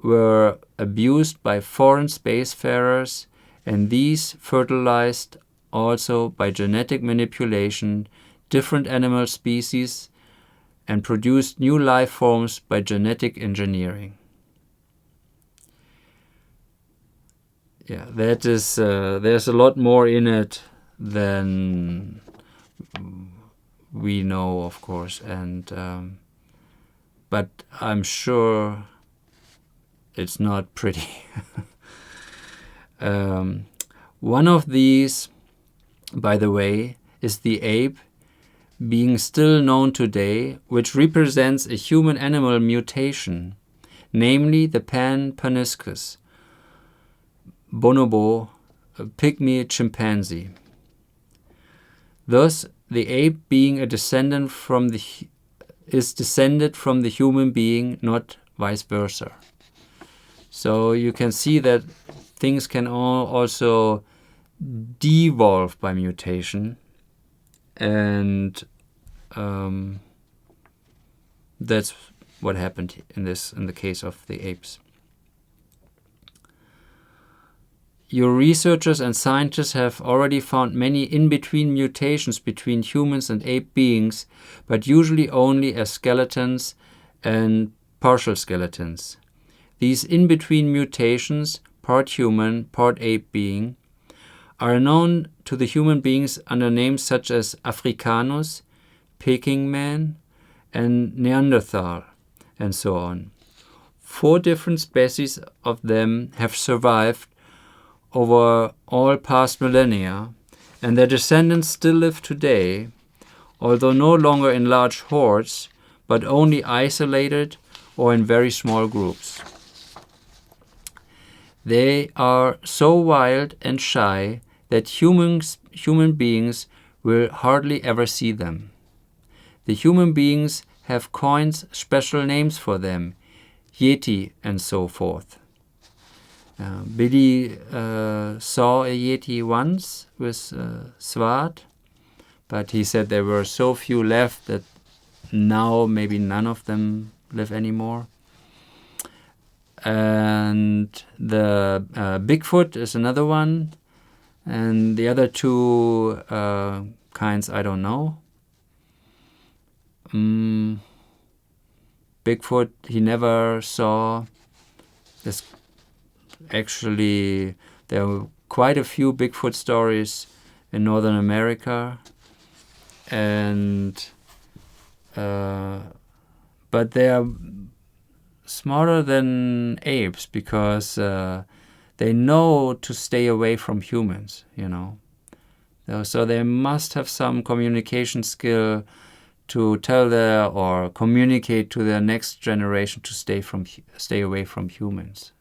were abused by foreign spacefarers, and these fertilized also by genetic manipulation different animal species and produced new life forms by genetic engineering. Yeah, that is, there's a lot more in it than we know, of course, and but I'm sure it's not pretty. One of these, by the way, is the ape, being still known today, which represents a human-animal mutation, namely the pan-paniscus, bonobo, pygmy chimpanzee. Thus, the ape being is descended from the human being, not vice versa. So you can see that things can also devolve by mutation, and that's what happened in the case of the apes. Your researchers and scientists have already found many in-between mutations between humans and ape beings, but usually only as skeletons and partial skeletons. These in-between mutations, part human, part ape being, are known to the human beings under names such as Africanus, Peking man, and Neanderthal, and so on. 4 different species of them have survived over all past millennia, and their descendants still live today, although no longer in large hordes, but only isolated or in very small groups. They are so wild and shy that human beings will hardly ever see them. The human beings have coined special names for them, Yeti and so forth. Billy saw a Yeti once with Swart, but he said there were so few left that now maybe none of them live anymore. And the Bigfoot is another one, and the other 2 kinds I don't know. Bigfoot he never saw. Actually, there are quite a few Bigfoot stories in Northern America, and but they are smarter than apes because they know to stay away from humans, So they must have some communication skill to tell or communicate to their next generation to stay away from humans,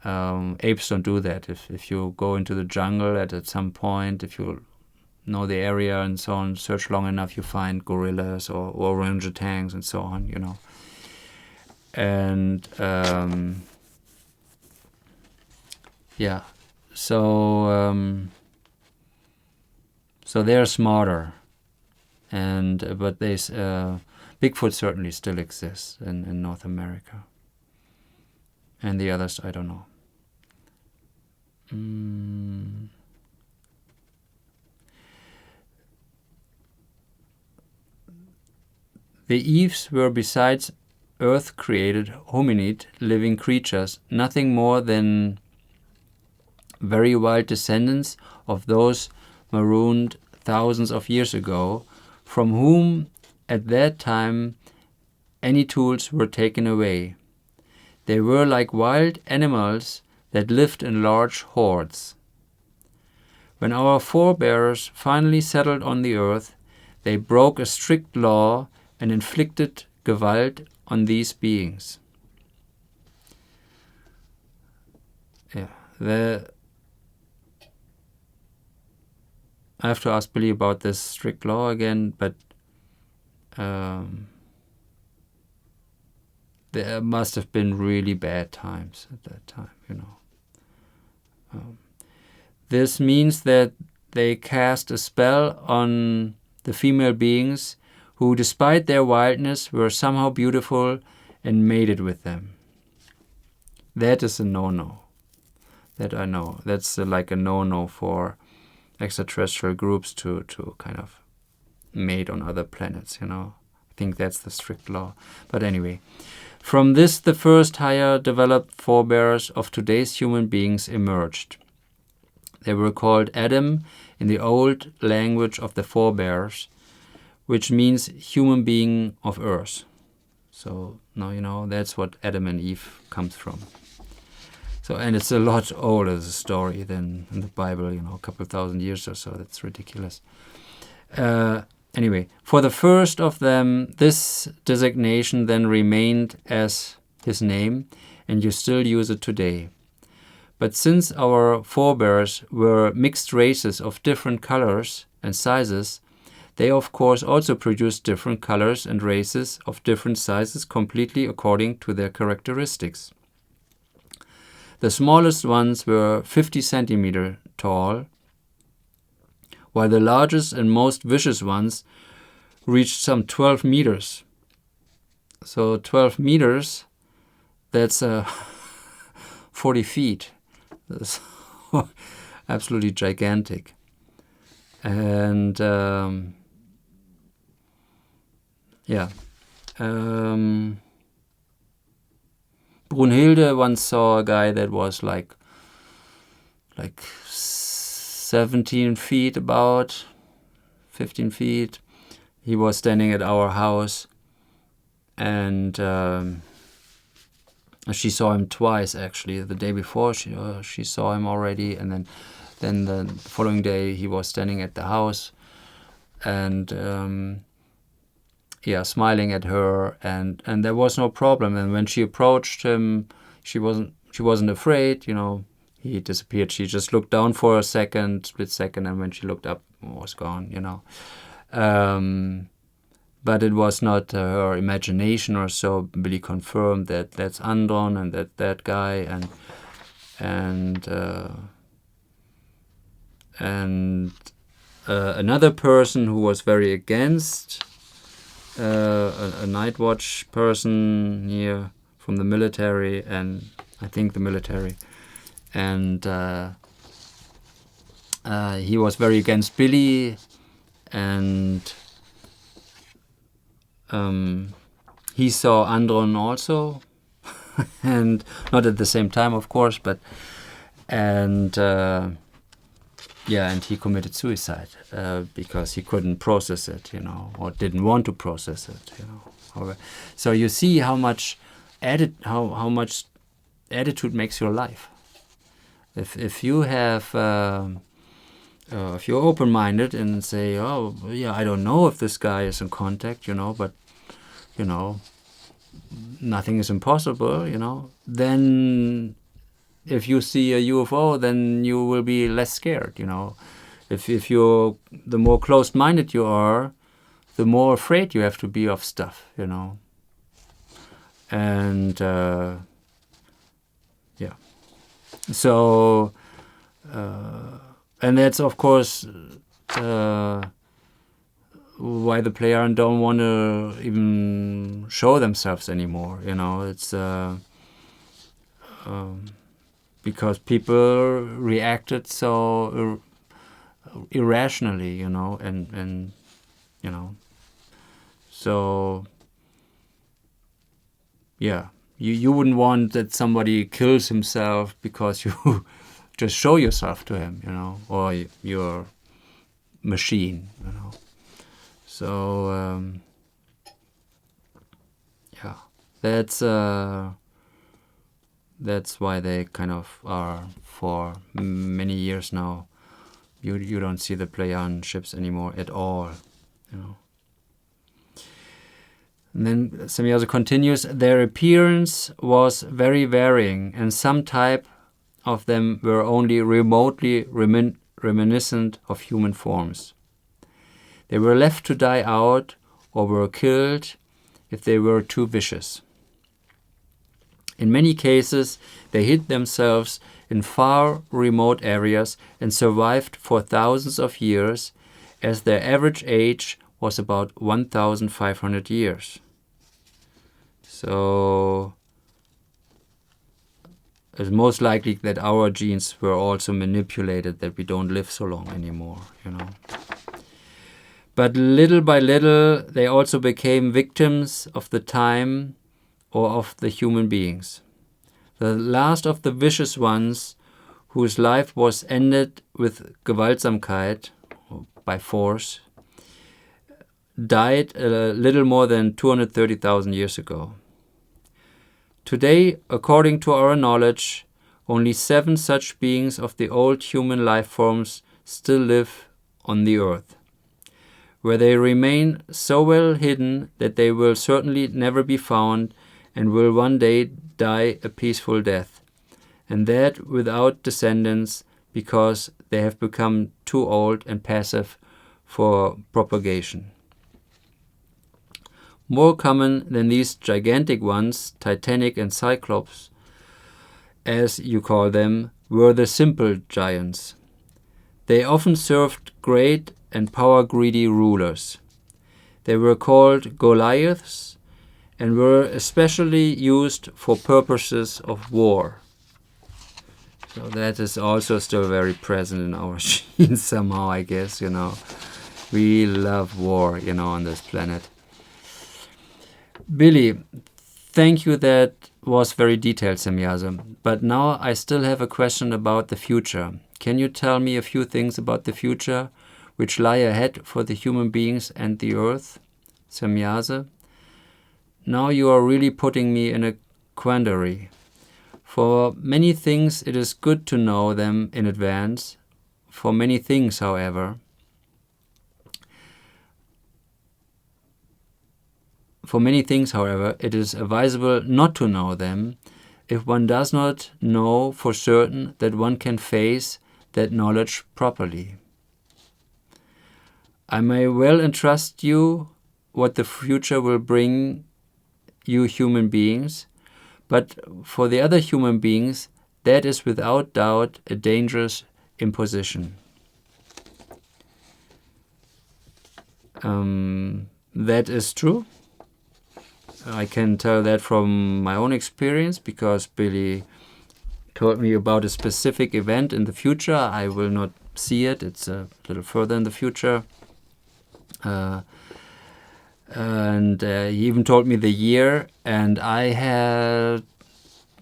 Apes don't do that. If you go into the jungle at some point, if you know the area and so on, search long enough, you find gorillas or orangutans and so on, And so they're smarter, but Bigfoot certainly still exists in North America, and the others I don't know. The Eves were, besides Earth-created hominid living creatures, nothing more than very wild descendants of those marooned thousands of years ago, from whom at that time any tools were taken away. They were like wild animals that lived in large hordes. When our forebears finally settled on the earth, they broke a strict law and inflicted Gewalt on these beings. I have to ask Billy about this strict law again, but there must have been really bad times at that time, This means that they cast a spell on the female beings who, despite their wildness, were somehow beautiful and mated with them. That is a no-no. That I know. That's like a no-no for extraterrestrial groups to kind of mate on other planets, I think that's the strict law. But anyway, from this the first higher developed forebears of today's human beings emerged. They were called Adam in the old language of the forebears, which means human being of earth. So now that's what Adam and Eve comes from. So, and it's a lot older, the story, than in the Bible, a couple thousand years or so. That's ridiculous. Anyway, for the first of them, this designation then remained as his name, and you still use it today. But since our forebears were mixed races of different colors and sizes, they of course also produced different colors and races of different sizes completely according to their characteristics. The smallest ones were 50 centimeters tall, while the largest and most vicious ones reached some 12 meters. So 12 meters, that's 40 feet. That's absolutely gigantic. And Brunhilde once saw a guy that was like 17 feet, about 15 feet. He was standing at our house, and she saw him twice actually. The day before she saw him already, and then the following day he was standing at the house, and smiling at her, and there was no problem. And when she approached him, she wasn't afraid, He disappeared. She just looked down for a split second, and when she looked up, he was gone, But it was not her imagination or so. Billy confirmed that that's Andron and that guy, and another person who was very against, a night watch person here from the military, and I think the military. And he was very against Billy, and he saw Andron also, and not at the same time, of course, but Yeah, and he committed suicide because he couldn't process it, or didn't want to process it, So you see how much how much attitude makes your life. If you have if you're open-minded and say, oh yeah, I don't know if this guy is in contact, but nothing is impossible, then if you see a UFO, then you will be less scared, If you're, the more closed-minded you are, the more afraid you have to be of stuff, And yeah, so and that's of course why the player don't want to even show themselves anymore. It's because people reacted so irrationally, and so yeah, you wouldn't want that somebody kills himself because you just show yourself to him, or your machine, So yeah, that's why they kind of are for many years now. You don't see the Pleiadian ships anymore at all, And then Semjase continues, their appearance was very varying, and some type of them were only remotely reminiscent of human forms. They were left to die out or were killed if they were too vicious. In many cases, they hid themselves in far remote areas and survived for thousands of years, as their average age was about 1,500 years. So it's most likely that our genes were also manipulated, that we don't live so long anymore, But little by little, they also became victims of the time or of the human beings. The last of the vicious ones, whose life was ended with Gewaltsamkeit, by force, died a little more than 230,000 years ago. Today, according to our knowledge, only 7 such beings of the old human life forms still live on the earth, where they remain so well hidden that they will certainly never be found and will one day die a peaceful death, and that without descendants, because they have become too old and passive for propagation. More common than these gigantic ones, Titanic and Cyclops, as you call them, were the simple giants. They often served great and power-greedy rulers. They were called Goliaths and were especially used for purposes of war. So that is also still very present in our genes somehow, I guess, We love war, on this planet. Billy, thank you. That was very detailed, Semjase. But now I still have a question about the future. Can you tell me a few things about the future which lie ahead for the human beings and the earth? Semjase, now you are really putting me in a quandary. For many things it is good to know them in advance. For many things, however, it is advisable not to know them if one does not know for certain that one can face that knowledge properly. I may well entrust you what the future will bring you human beings, but for the other human beings, that is without doubt a dangerous imposition. That is true. I can tell that from my own experience, because Billy told me about a specific event in the future. I will not see it. It's a little further in the future. And he even told me the year. And I had,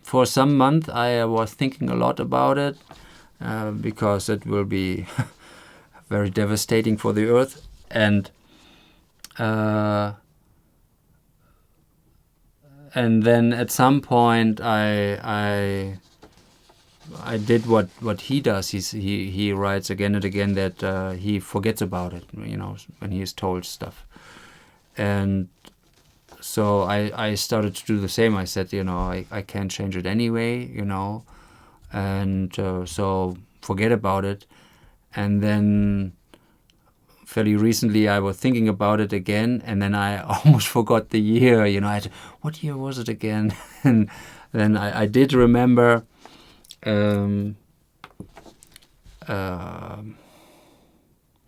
for some month, I was thinking a lot about it. because it will be very devastating for the Earth. And then at some point I did what he does. He writes again and again that he forgets about it, when he is told stuff. And so I started to do the same. I said, I can't change it anyway, and so forget about it. And then fairly recently I was thinking about it again, and then I almost forgot the year. What year was it again? And then I did remember.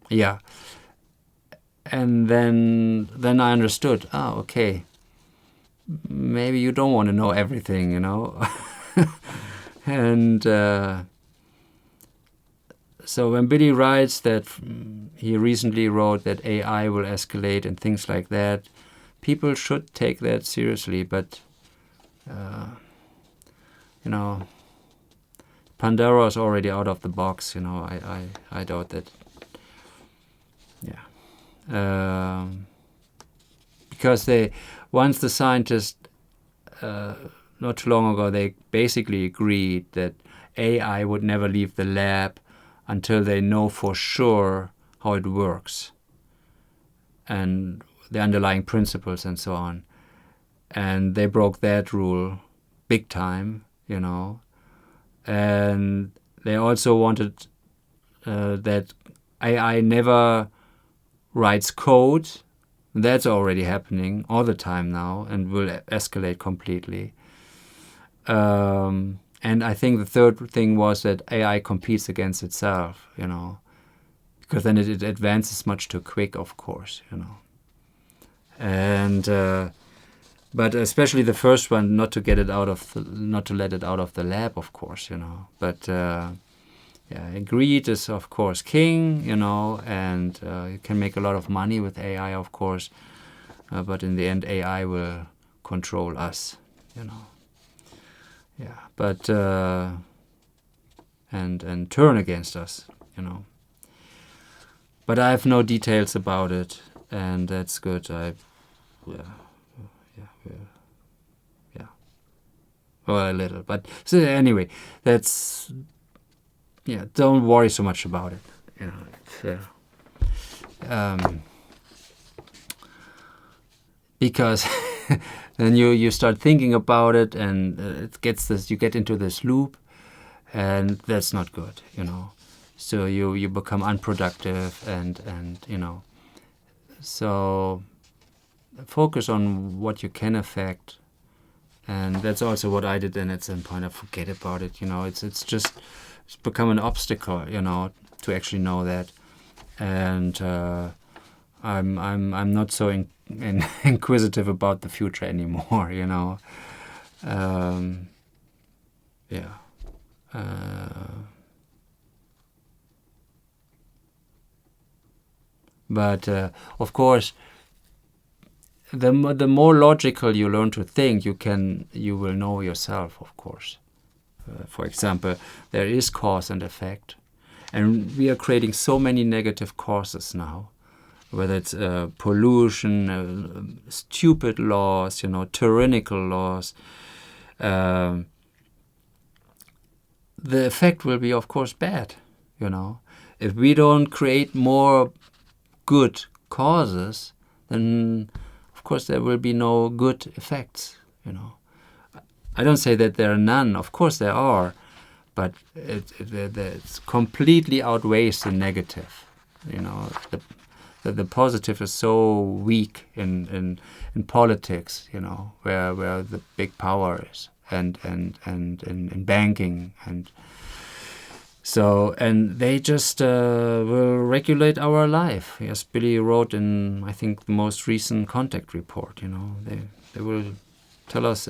Yeah. And then I understood. Oh, okay. Maybe you don't want to know everything, And so when Billy writes that he recently wrote that AI will escalate and things like that, people should take that seriously. But Pandora is already out of the box. I doubt that. Yeah. Because once the scientists, not too long ago, they basically agreed that AI would never leave the lab until they know for sure how it works and the underlying principles and so on. And they broke that rule big time, And they also wanted that AI never writes code. That's already happening all the time now and will escalate completely. And I think the third thing was that AI competes against itself, because then it advances much too quick, of course, And but especially the first one, not to let it out of the lab, of course, But greed is, of course, king, and you can make a lot of money with AI, of course, but in the end, AI will control us, Yeah, but and turn against us, But I have no details about it, and that's good. Well, a little, but so anyway, that's. Yeah, don't worry so much about it. Because then you start thinking about it, and you get into this loop, and that's not good, So you become unproductive, and So focus on what you can affect. And that's also what I did, and at some point I forget about it. It's become an obstacle, to actually know that. And I'm not so inquisitive about the future anymore, Yeah. But of course, the more logical you learn to think, you will know yourself, of course. For example, there is cause and effect, and we are creating so many negative causes now, whether it's pollution, stupid laws, tyrannical laws. The effect will be, of course, bad. If we don't create more good causes, then of course there will be no good effects. I don't say that there are none. Of course there are, but it completely outweighs the negative. The positive is so weak in politics. Where the big power is, and in banking, and so they just will regulate our life. As Billy wrote in, I think, the most recent Contact report. They will tell us.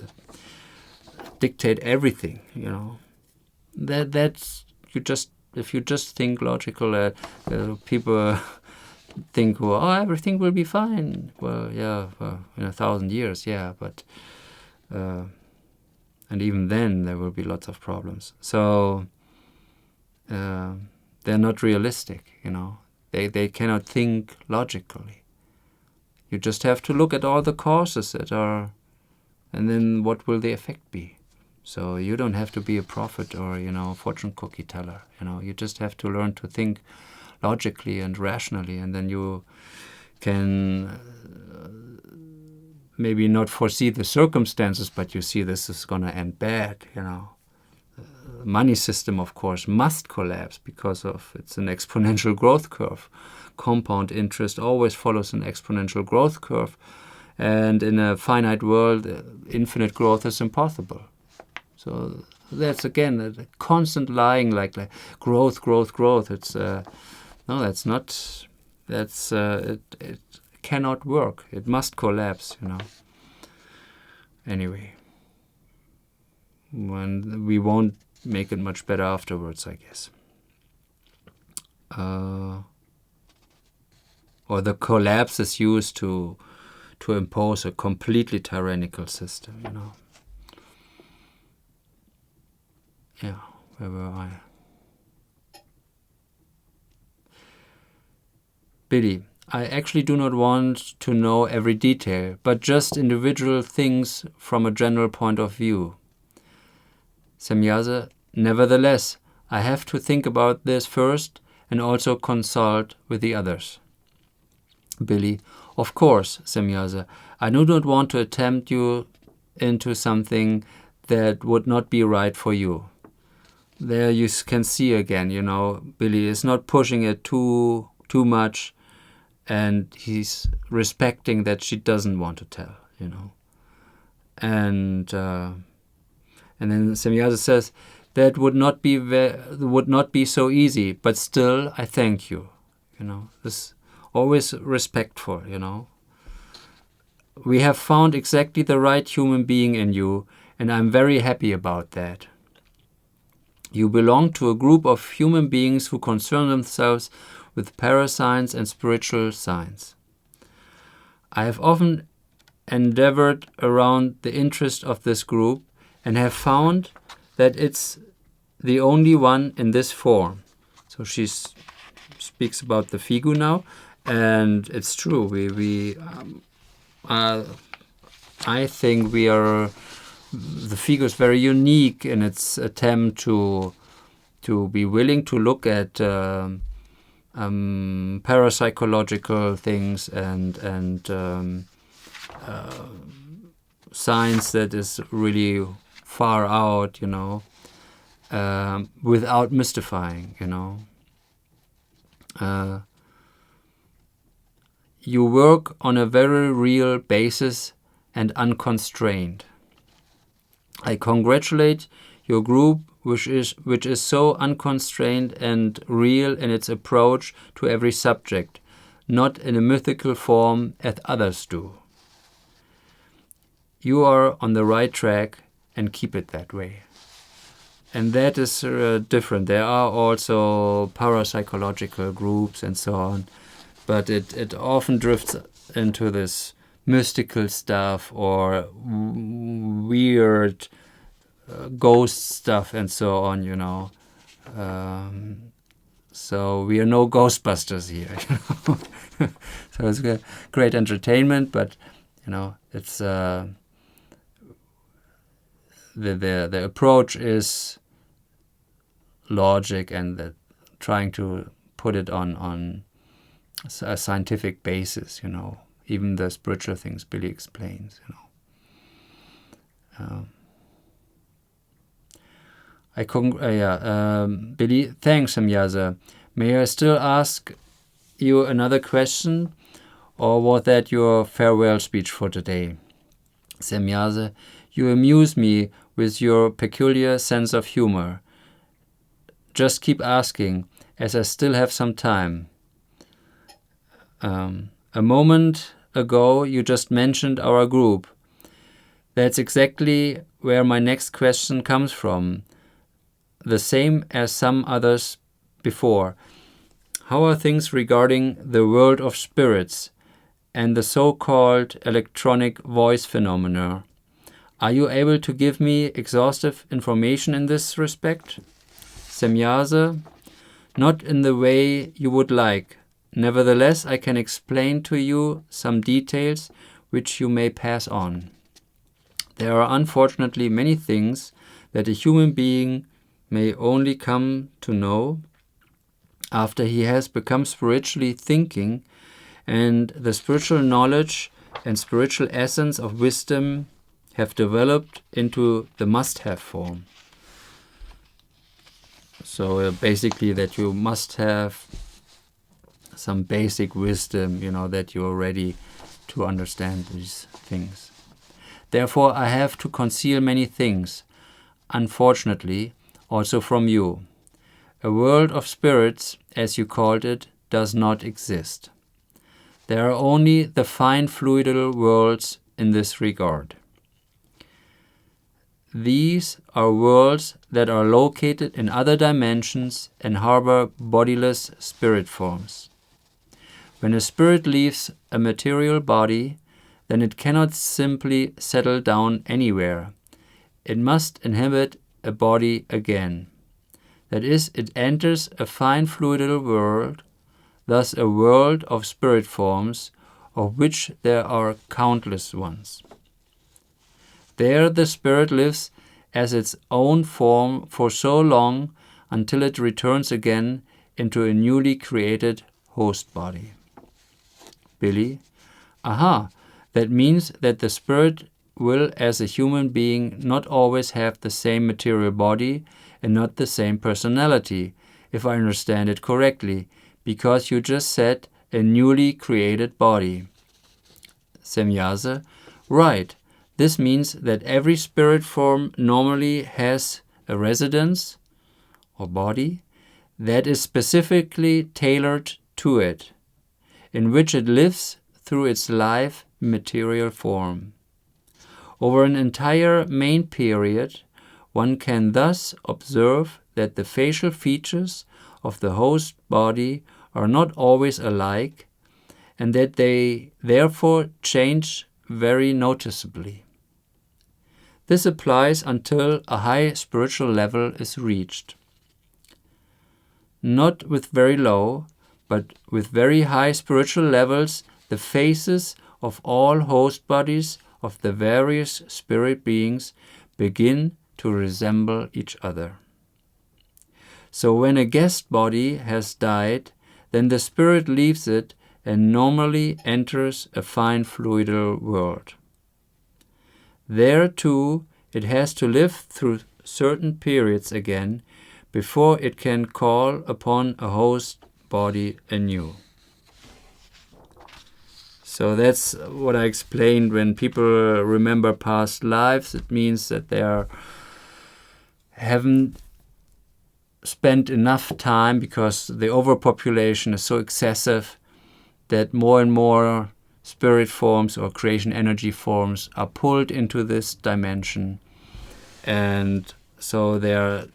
Dictate everything, That's if you just think logical, people think, everything will be fine. Well, yeah, in 1,000 years, yeah, but and even then there will be lots of problems. So they're not realistic, you know. They cannot think logically. You just have to look at all the causes that are, and then what will the effect be? So you don't have to be a prophet or, you know, fortune cookie teller. You know, you just have to learn to think logically and rationally, and then you can maybe not foresee the circumstances, but you see this is going to end bad, you know. The money system, of course, must collapse because of it's an exponential growth curve. Compound interest always follows an exponential growth curve, and in a finite world, infinite growth is impossible. So that's again a constant lying, like growth, growth, growth. It's no, that's not. That's it cannot work. It must collapse, you know. Anyway, when we won't make it much better afterwards, I guess. Or the collapse is used to impose a completely tyrannical system, you know. Yeah, where were I? Billy, I actually do not want to know every detail, but just individual things from a general point of view. Semjase, nevertheless, I have to think about this first and also consult with the others. Billy, of course, Semjase, I do not want to tempt you into something that would not be right for you. There you can see again, you know, Billy is not pushing it too much, and he's respecting that she doesn't want to tell, you know. And then Semjase says, that would not be so easy, but still I thank you, you know. This always respectful, you know. We have found exactly the right human being in you, and I'm very happy about that. You belong to a group of human beings who concern themselves with parascience and spiritual science. I have often endeavored around the interest of this group and have found that it's the only one in this form. So she speaks about the Figu now, and it's true. I think the Figu is very unique in its attempt to be willing to look at parapsychological things and science that is really far out, you know, without mystifying, you know. You work on a very real basis and unconstrained. I congratulate your group, which is so unconstrained and real in its approach to every subject, not in a mythical form as others do. You are on the right track and keep it that way. And that is different. There are also parapsychological groups and so on, but it often drifts into this mystical stuff or weird ghost stuff and so on, you know. So we are no Ghostbusters here, you know. So it's great entertainment, but, you know, it's the approach is logic and trying to put it on a scientific basis, you know. Even the spiritual things Billy explains, you know. Billy, thanks, Semjase. May I still ask you another question, or was that your farewell speech for today? Semjase, you amuse me with your peculiar sense of humor. Just keep asking, as I still have some time. A moment ago, you just mentioned our group. That's exactly where my next question comes from. The same as some others before. How are things regarding the world of spirits and the so-called electronic voice phenomena? Are you able to give me exhaustive information in this respect? Semjase, not in the way you would like. Nevertheless, I can explain to you some details which you may pass on. There are unfortunately many things that a human being may only come to know after he has become spiritually thinking, and the spiritual knowledge and spiritual essence of wisdom have developed into the must-have form. So basically that you must have some basic wisdom, that you are ready to understand these things. Therefore, I have to conceal many things, unfortunately, also from you. A world of spirits, as you called it, does not exist. There are only the fine-fluidal worlds in this regard. These are worlds that are located in other dimensions and harbor bodiless spirit forms. When a spirit leaves a material body, then it cannot simply settle down anywhere. It must inhabit a body again. That is, it enters a fine-fluidal world, thus a world of spirit forms, of which there are countless ones. There the spirit lives as its own form for so long until it returns again into a newly created host body. Billy: aha, that means that the spirit will, as a human being, not always have the same material body and not the same personality, if I understand it correctly, because you just said a newly created body. Semjase: right. This means that every spirit form normally has a residence or body that is specifically tailored to it, in which it lives through its life in material form. Over an entire main period, one can thus observe that the facial features of the host body are not always alike, and that they therefore change very noticeably. This applies until a high spiritual level is reached. Not with very low, but with very high spiritual levels, the faces of all host bodies of the various spirit beings begin to resemble each other. So when a guest body has died, then the spirit leaves it and normally enters a fine-fluidal world. There, too, it has to live through certain periods again before it can call upon a host body anew. So that's what I explained. When people remember past lives, it means that they haven't spent enough time, because the overpopulation is so excessive that more and more spirit forms or creation energy forms are pulled into this dimension, and so their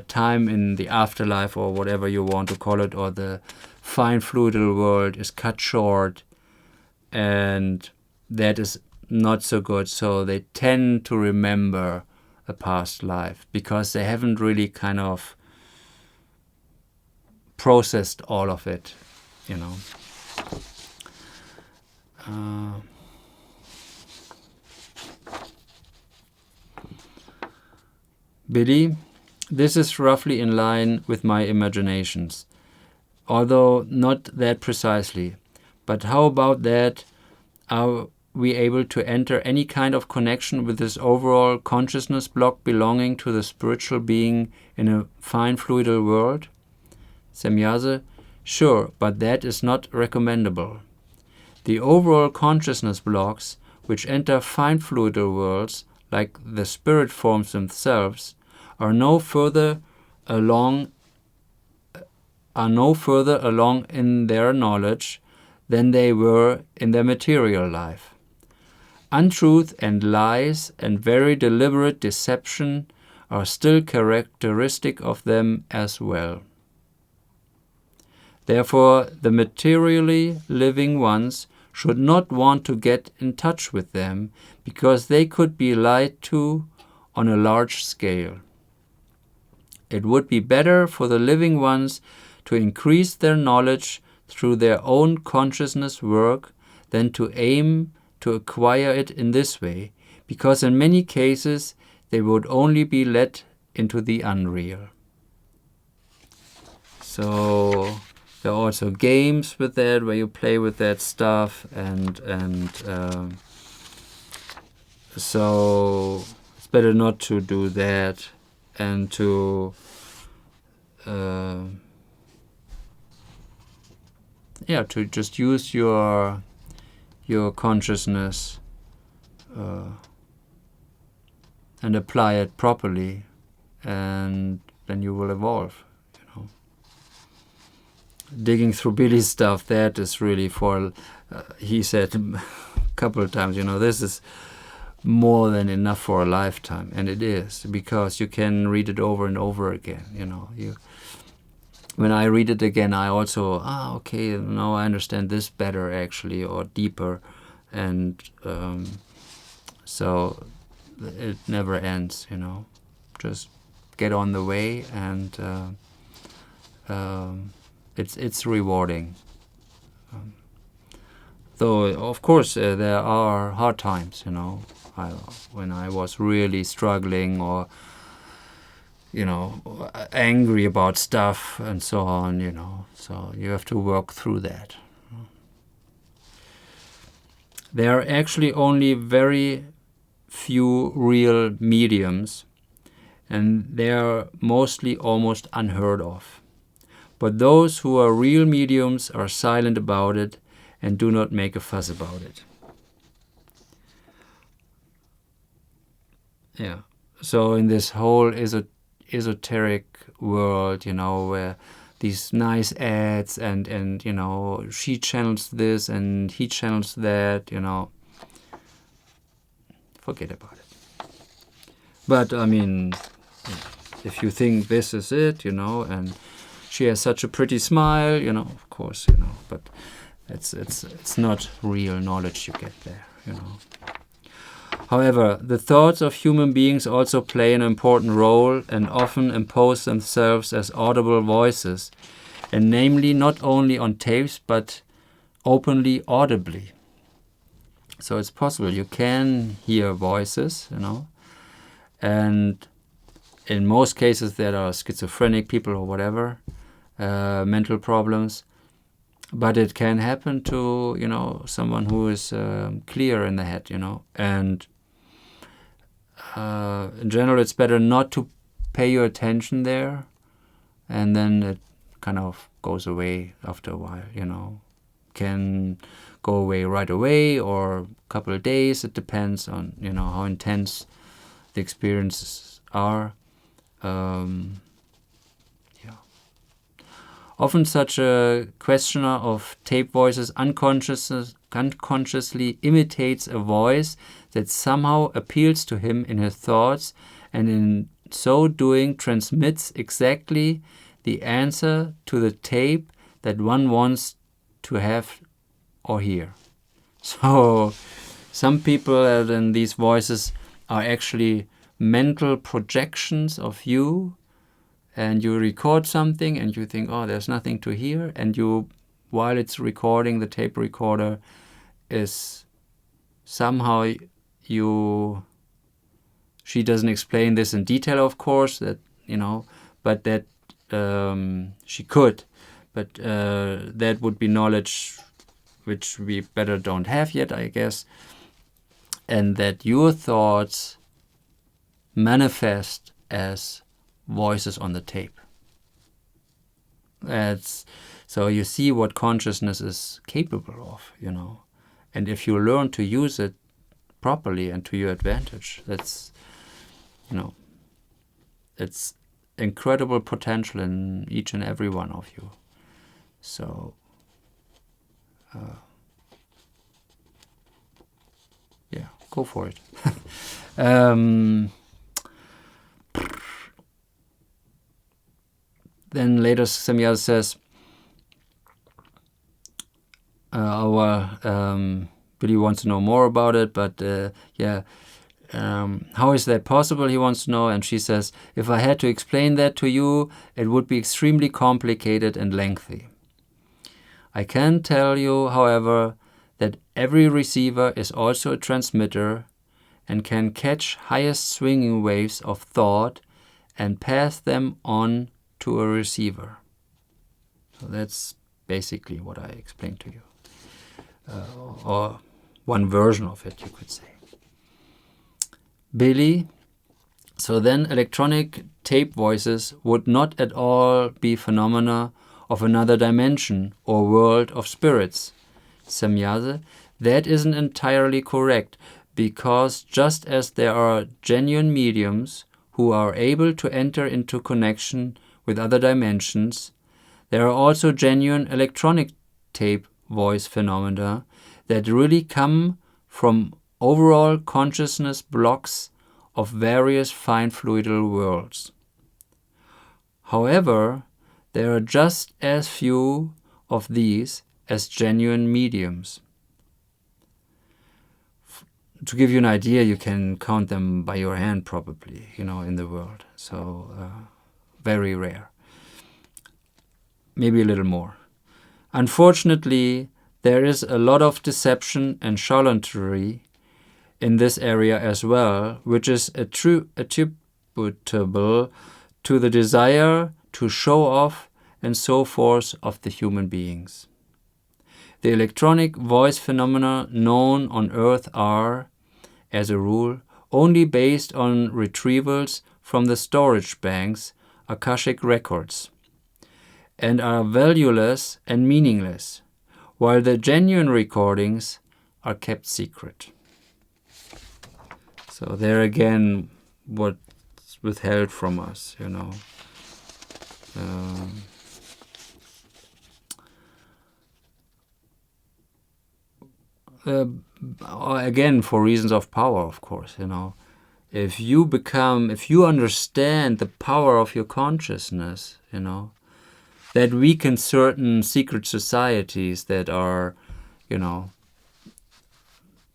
time in the afterlife, or whatever you want to call it, or the fine-fluidal world, is cut short, and that is not so good. So they tend to remember a past life because they haven't really kind of processed all of it, Billy: this is roughly in line with my imaginations, although not that precisely. But how about that? Are we able to enter any kind of connection with this overall consciousness block belonging to the spiritual being in a fine-fluidal world? Semjase: sure, but that is not recommendable. The overall consciousness blocks, which enter fine-fluidal worlds, like the spirit forms themselves, are no further along in their knowledge than they were in their material life. Untruth and lies and very deliberate deception are still characteristic of them as well. Therefore, the materially living ones should not want to get in touch with them, because they could be lied to on a large scale. It would be better for the living ones to increase their knowledge through their own consciousness work than to aim to acquire it in this way, because in many cases they would only be led into the unreal. So there are also games with that where you play with that stuff, and so it's better not to do that, and to to just use your consciousness and apply it properly, and then you will evolve. Digging through Billy's stuff, that is really for, he said a couple of times, this is more than enough for a lifetime, and it is, because you can read it over and over again. When I read it again, I also, okay, now I understand this better, actually, or deeper, and so it never ends. Just get on the way, and it's rewarding. Though, of course, there are hard times, when I was really struggling, or, angry about stuff and so on, So you have to work through that. There are actually only very few real mediums, and they are mostly almost unheard of. But those who are real mediums are silent about it and do not make a fuss about it. Yeah. So in this whole esoteric world, where these nice ads and she channels this and he channels that, forget about it. But I mean, if you think this is it, and she has such a pretty smile, of course, but it's not real knowledge you get there, However, the thoughts of human beings also play an important role and often impose themselves as audible voices, and namely not only on tapes but openly, audibly. So it's possible you can hear voices, and in most cases there are schizophrenic people or whatever, mental problems, but it can happen to, someone who is clear in the head, and in general it's better not to pay your attention there, and then it kind of goes away after a while, Can go away right away or a couple of days. It depends on, how intense the experiences are. Often such a questioner of tape voices unconsciously imitates a voice that somehow appeals to him in his thoughts, and in so doing transmits exactly the answer to the tape that one wants to have or hear. So some people in these voices are actually mental projections of you, and you record something and you think, there's nothing to hear, and you, while it's recording, the tape recorder is somehow she doesn't explain this in detail, of course, that, but that she could, but that would be knowledge which we better don't have yet, I guess, and that your thoughts manifest as voices on the tape. So you see what consciousness is capable of, and if you learn to use it properly and to your advantage, that's, it's incredible potential in each and every one of you. So go for it. Then later Semjase says, Billy wants to know more about it, but How is that possible, he wants to know, and she says, if I had to explain that to you, it would be extremely complicated and lengthy. I can tell you, however, that every receiver is also a transmitter and can catch highest swinging waves of thought and pass them on to a receiver. So that's basically what I explained to you. Or one version of it, you could say. Billy, so then electronic tape voices would not at all be phenomena of another dimension or world of spirits. Semjase, that isn't entirely correct, because just as there are genuine mediums who are able to enter into connection with other dimensions, there are also genuine electronic tape voice phenomena that really come from overall consciousness blocks of various fine-fluidal worlds. However, there are just as few of these as genuine mediums. To give you an idea, you can count them by your hand probably, in the world. So very rare. Maybe a little more. Unfortunately, there is a lot of deception and charlatanry in this area as well, which is attributable to the desire to show off and so forth of the human beings. The electronic voice phenomena known on Earth are, as a rule, only based on retrievals from the storage banks, Akashic records, and are valueless and meaningless, while the genuine recordings are kept secret. So there again, what's withheld from us, again, for reasons of power, of course, If you understand the power of your consciousness, that weakens certain secret societies that are,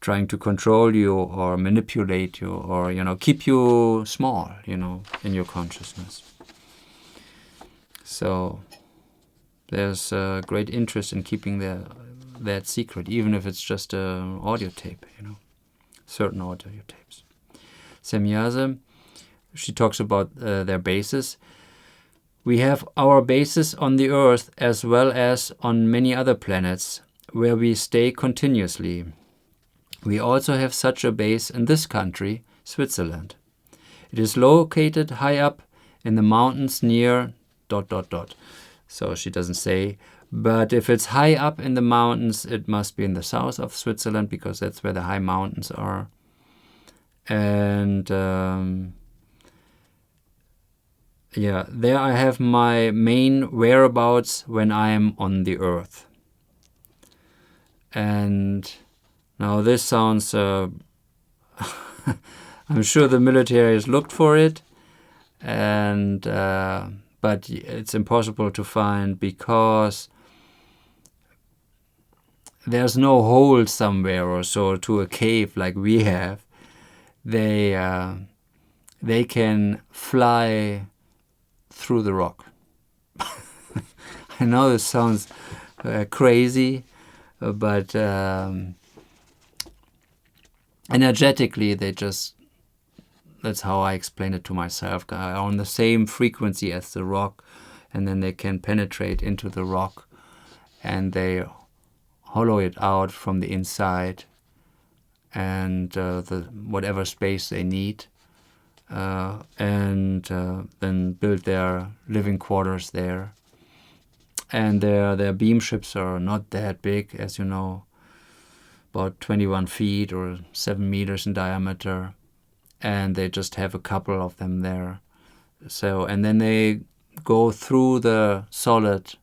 trying to control you or manipulate you or, keep you small, in your consciousness. So there's a great interest in keeping that secret, even if it's just an audio tape, certain audio tapes. Semjase, she talks about their bases. We have our bases on the Earth as well as on many other planets where we stay continuously. We also have such a base in this country, Switzerland. It is located high up in the mountains near ... So she doesn't say, but if it's high up in the mountains, it must be in the south of Switzerland because that's where the high mountains are. And there I have my main whereabouts when I am on the Earth. And now this sounds, I'm sure the military has looked for it, and but it's impossible to find because there's no hole somewhere or so to a cave like we have. They can fly through the rock. I know this sounds crazy, but energetically that's how I explain it to myself, are on the same frequency as the rock, and then they can penetrate into the rock and they hollow it out from the inside and the whatever space they need, and then build their living quarters there. And their beamships are not that big, as you know, about 21 feet or 7 meters in diameter, and they just have a couple of them there. So, and then they go through the solid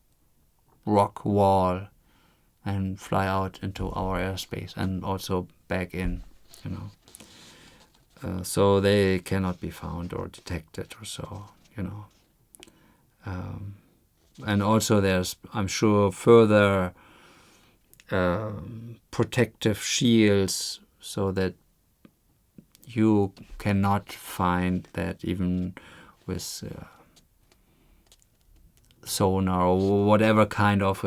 rock wall and fly out into our airspace and also back in, so they cannot be found or detected or so, and also there's, I'm sure, further protective shields so that you cannot find that even with sonar or whatever kind of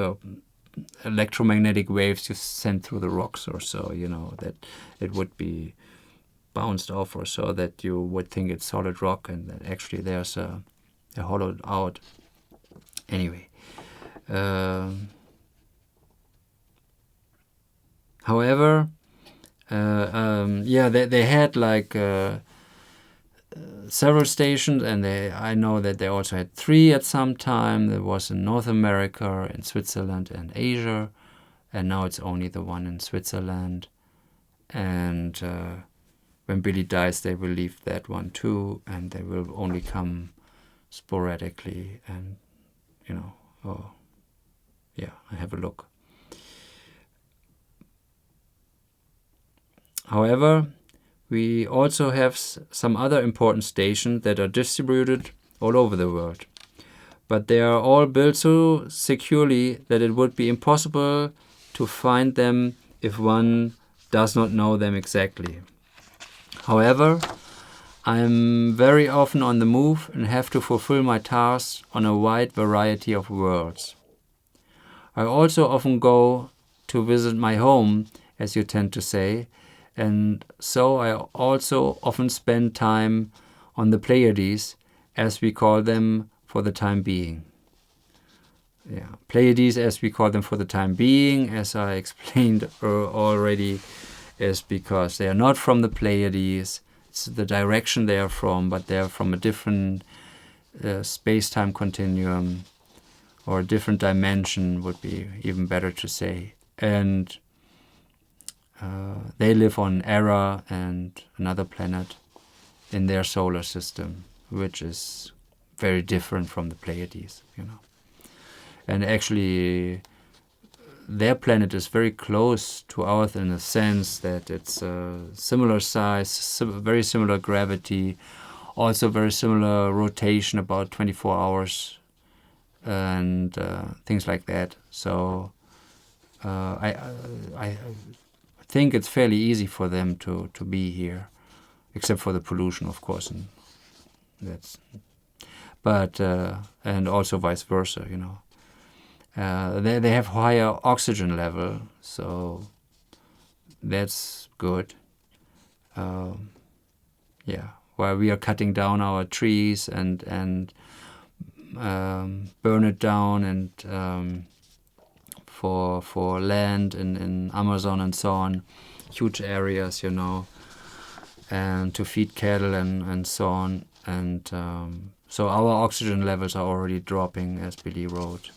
electromagnetic waves you send through the rocks or so, that it would be bounced off or so, that you would think it's solid rock and that actually there's a hollowed out. Anyway, however, they had like several stations, and I know that they also had 3 at some time. There was in North America, in Switzerland and Asia, and now it's only the one in Switzerland. And when Billy dies, they will leave that one too, and they will only come sporadically, and I have a look. However, we also have some other important stations that are distributed all over the world. But they are all built so securely that it would be impossible to find them if one does not know them exactly. However, I'm very often on the move and have to fulfill my tasks on a wide variety of worlds. I also often go to visit my home, as you tend to say, and so I also often spend time on the Pleiades, as we call them for the time being. Pleiades, as we call them for the time being, as I explained already, is because they are not from the Pleiades. It's the direction they are from, but they are from a different space-time continuum, or a different dimension would be even better to say. And they live on Era and another planet in their solar system, which is very different from the Pleiades, And actually, their planet is very close to ours in the sense that it's a similar size, very similar gravity, also very similar rotation, about 24 hours, and things like that. So I think it's fairly easy for them to be here, except for the pollution, of course, and and also vice versa, They have higher oxygen level, so that's good. While we are cutting down our trees and burn it down, and for land in Amazon and so on, huge areas, and to feed cattle and so on. And so our oxygen levels are already dropping, as Billy wrote,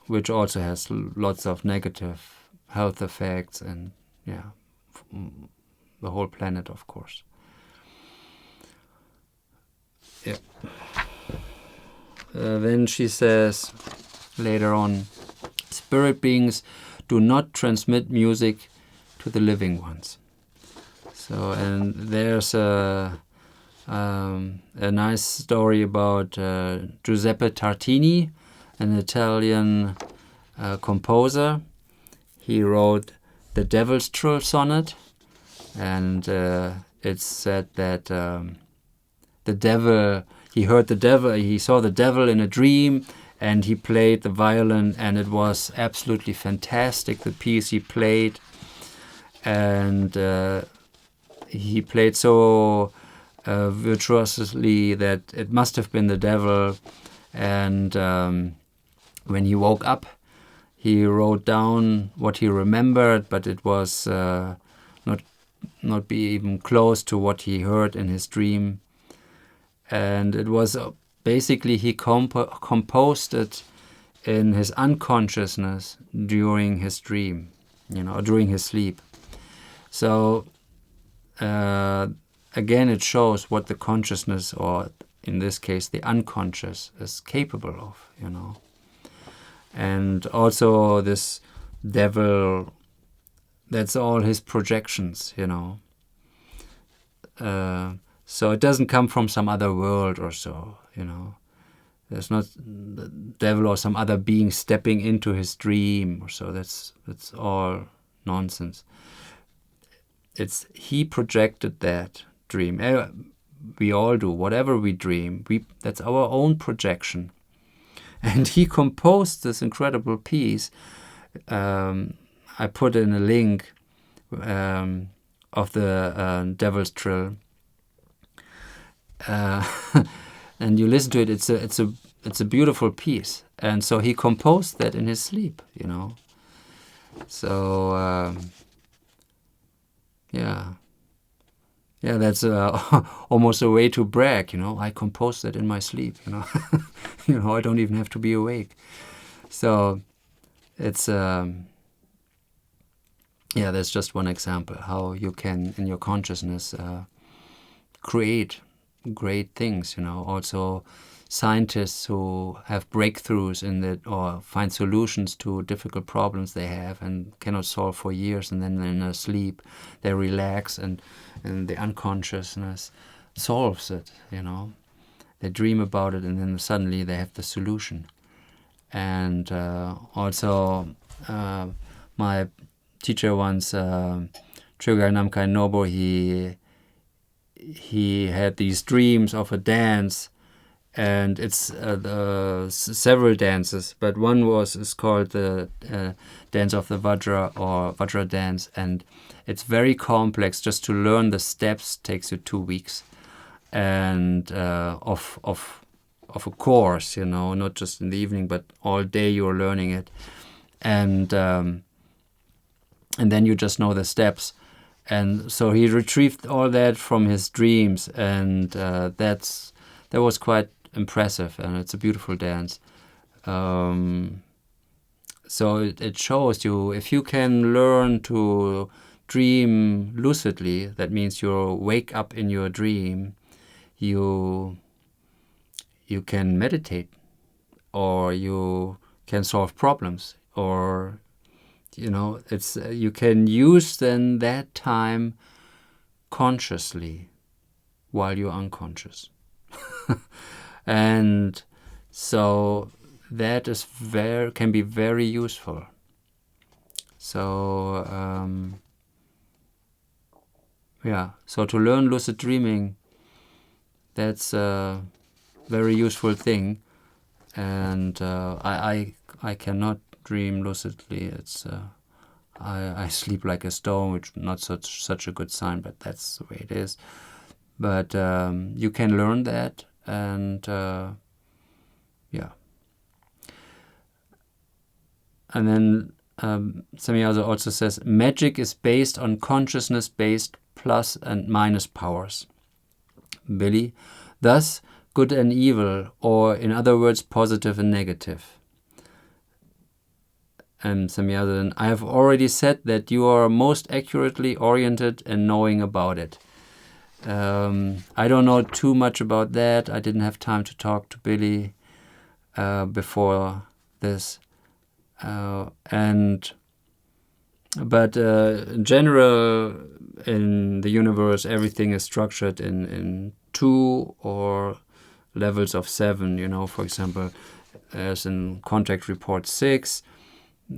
which also has lots of negative health effects, and the whole planet, of course. Then she says later on, spirit beings do not transmit music to the living ones. So, and there's a nice story about Giuseppe Tartini, an Italian composer. He wrote the Devil's Trill sonnet, and it's said that he saw the devil in a dream, and he played the violin, and it was absolutely fantastic, the piece he played. And he played so virtuously that it must have been the devil. And when he woke up, he wrote down what he remembered, but it was not be even close to what he heard in his dream. And it was basically he composed it in his unconsciousness during his dream, during his sleep. So again, it shows what the consciousness, or in this case, the unconscious, is capable of, And also this devil, that's all his projections, So it doesn't come from some other world or so, There's not the devil or some other being stepping into his dream or so. That's all nonsense. it's he projected that dream. We all do. Whatever we dream, that's our own projection. And he composed this incredible piece. I put in a link of the Devil's Trill, and you listen to it. It's a beautiful piece, and so he composed that in his sleep. So yeah, that's almost a way to brag. I composed that in my sleep. I don't even have to be awake. So it's that's just one example how you can, in your consciousness, create great things. Also scientists who have breakthroughs in that, or find solutions to difficult problems they have and cannot solve for years, and then in their sleep they relax, and the unconsciousness solves it. They dream about it, and then suddenly they have the solution. And also my teacher once, Trill Nobo, he had these dreams of a dance, and it's several dances, but one is called the dance of the Vajra, or Vajra dance, and it's very complex. Just to learn the steps takes you 2 weeks, and of a course, not just in the evening, but all day you're learning it, and then you just know the steps. And so he retrieved all that from his dreams, and that was quite impressive, and it's a beautiful dance. So it shows you, if you can learn to dream lucidly, that means you wake up in your dream, you can meditate, or you can solve problems, or it's you can use then that time consciously while you're unconscious. And so that can be very useful. So so to learn lucid dreaming, that's a very useful thing. And I cannot dream lucidly. It's I sleep like a stone, which is not such a good sign, but that's the way it is. But you can learn that, and And then Semjase also says, magic is based on consciousness-based plus and minus powers. Billy, thus good and evil, or in other words, positive and negative. And Semjase, I have already said that you are most accurately oriented and knowing about it. I don't know too much about that. I didn't have time to talk to Billy before this. But in general, in the universe, everything is structured in 2 or levels of 7. For example, as in Contact Report 6,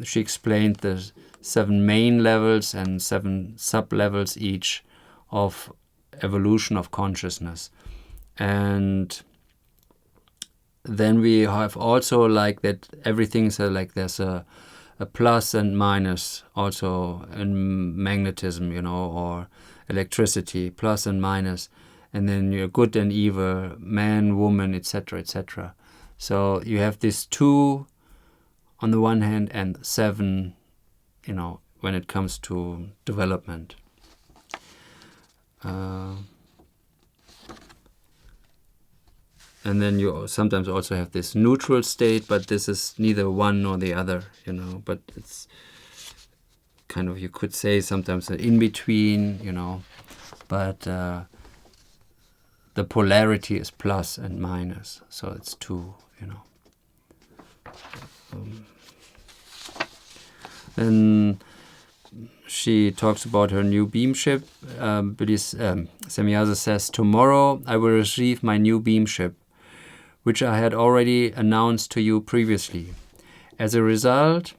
she explained the 7 main levels and 7 sub-levels each of evolution of consciousness. And then we have also like that everything's like there's a plus and minus also in magnetism, or electricity, plus and minus. And then you're good and evil, man, woman, etc., etc. So you have these 2 on the one hand and 7, when it comes to development. And then you sometimes also have this neutral state, but this is neither one nor the other, but it's kind of, you could say sometimes an in-between, but the polarity is plus and minus, so it's 2, Then she talks about her new beamship. Semjase says, tomorrow I will receive my new beamship, which I had already announced to you previously. As a result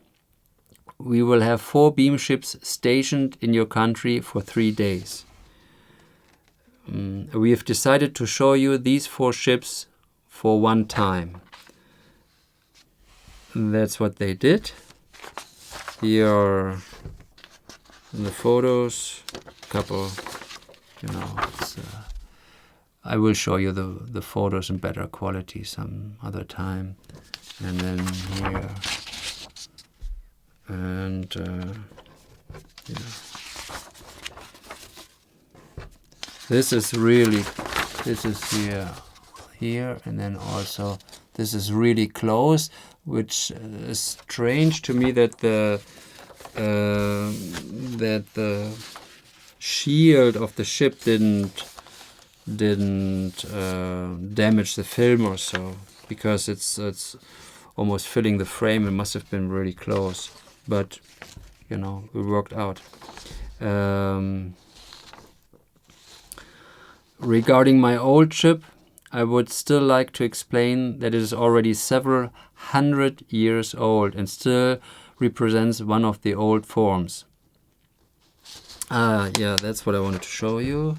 we will have 4 beamships stationed in your country for 3 days. We have decided to show you these 4 ships for one time. That's what they did. Here are the photos, couple, I will show you the photos in better quality some other time. And then here, and this is here, and then also this is really close, which is strange to me that the shield of the ship didn't damage the film or so, because it's almost filling the frame. It must have been really close, but it worked out. Regarding my old ship, I would still like to explain that it is already several hundred years old and still represents one of the old forms. Yeah, that's what I wanted to show you.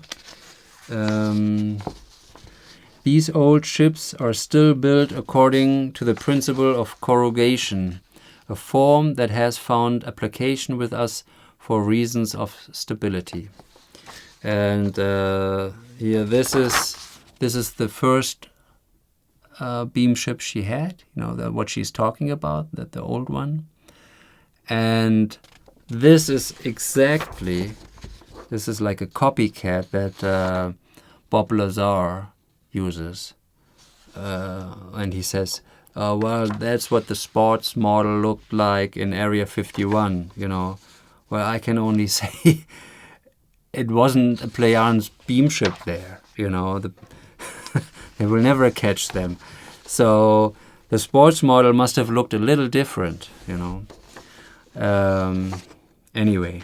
These old ships are still built according to the principle of corrugation, a form that has found application with us for reasons of stability. And here, this is the first beam ship she had. What she's talking about, the old one. And this is like a copycat that Bob Lazar uses. And he says, well, that's what the sports model looked like in Area 51, Well, I can only say it wasn't a Pleiades beamship there, They will never catch them. So the sports model must have looked a little different, Anyway,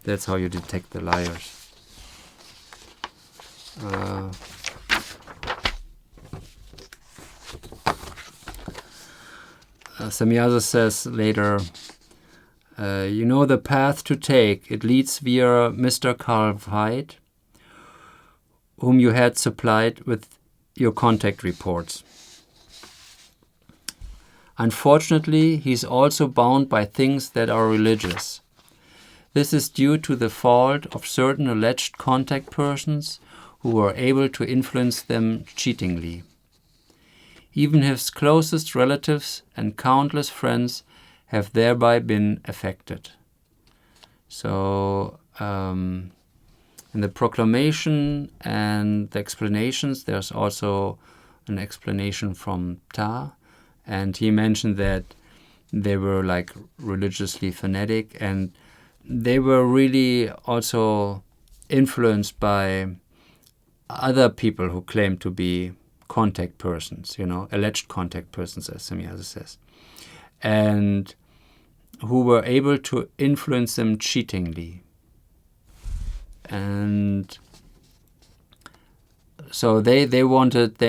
that's how you detect the liars. Semjase says later, you know the path to take. It leads via Mr. Carl Veit, whom you had supplied with your contact reports. Unfortunately, he is also bound by things that are religious. This is due to the fault of certain alleged contact persons who were able to influence them cheatingly. Even his closest relatives and countless friends have thereby been affected. So, in the proclamation and the explanations, there's also an explanation from Ta, and he mentioned that they were like religiously fanatic, and they were really also influenced by other people who claimed to be contact persons, alleged contact persons, as Semjase says, and who were able to influence them cheatingly. And so they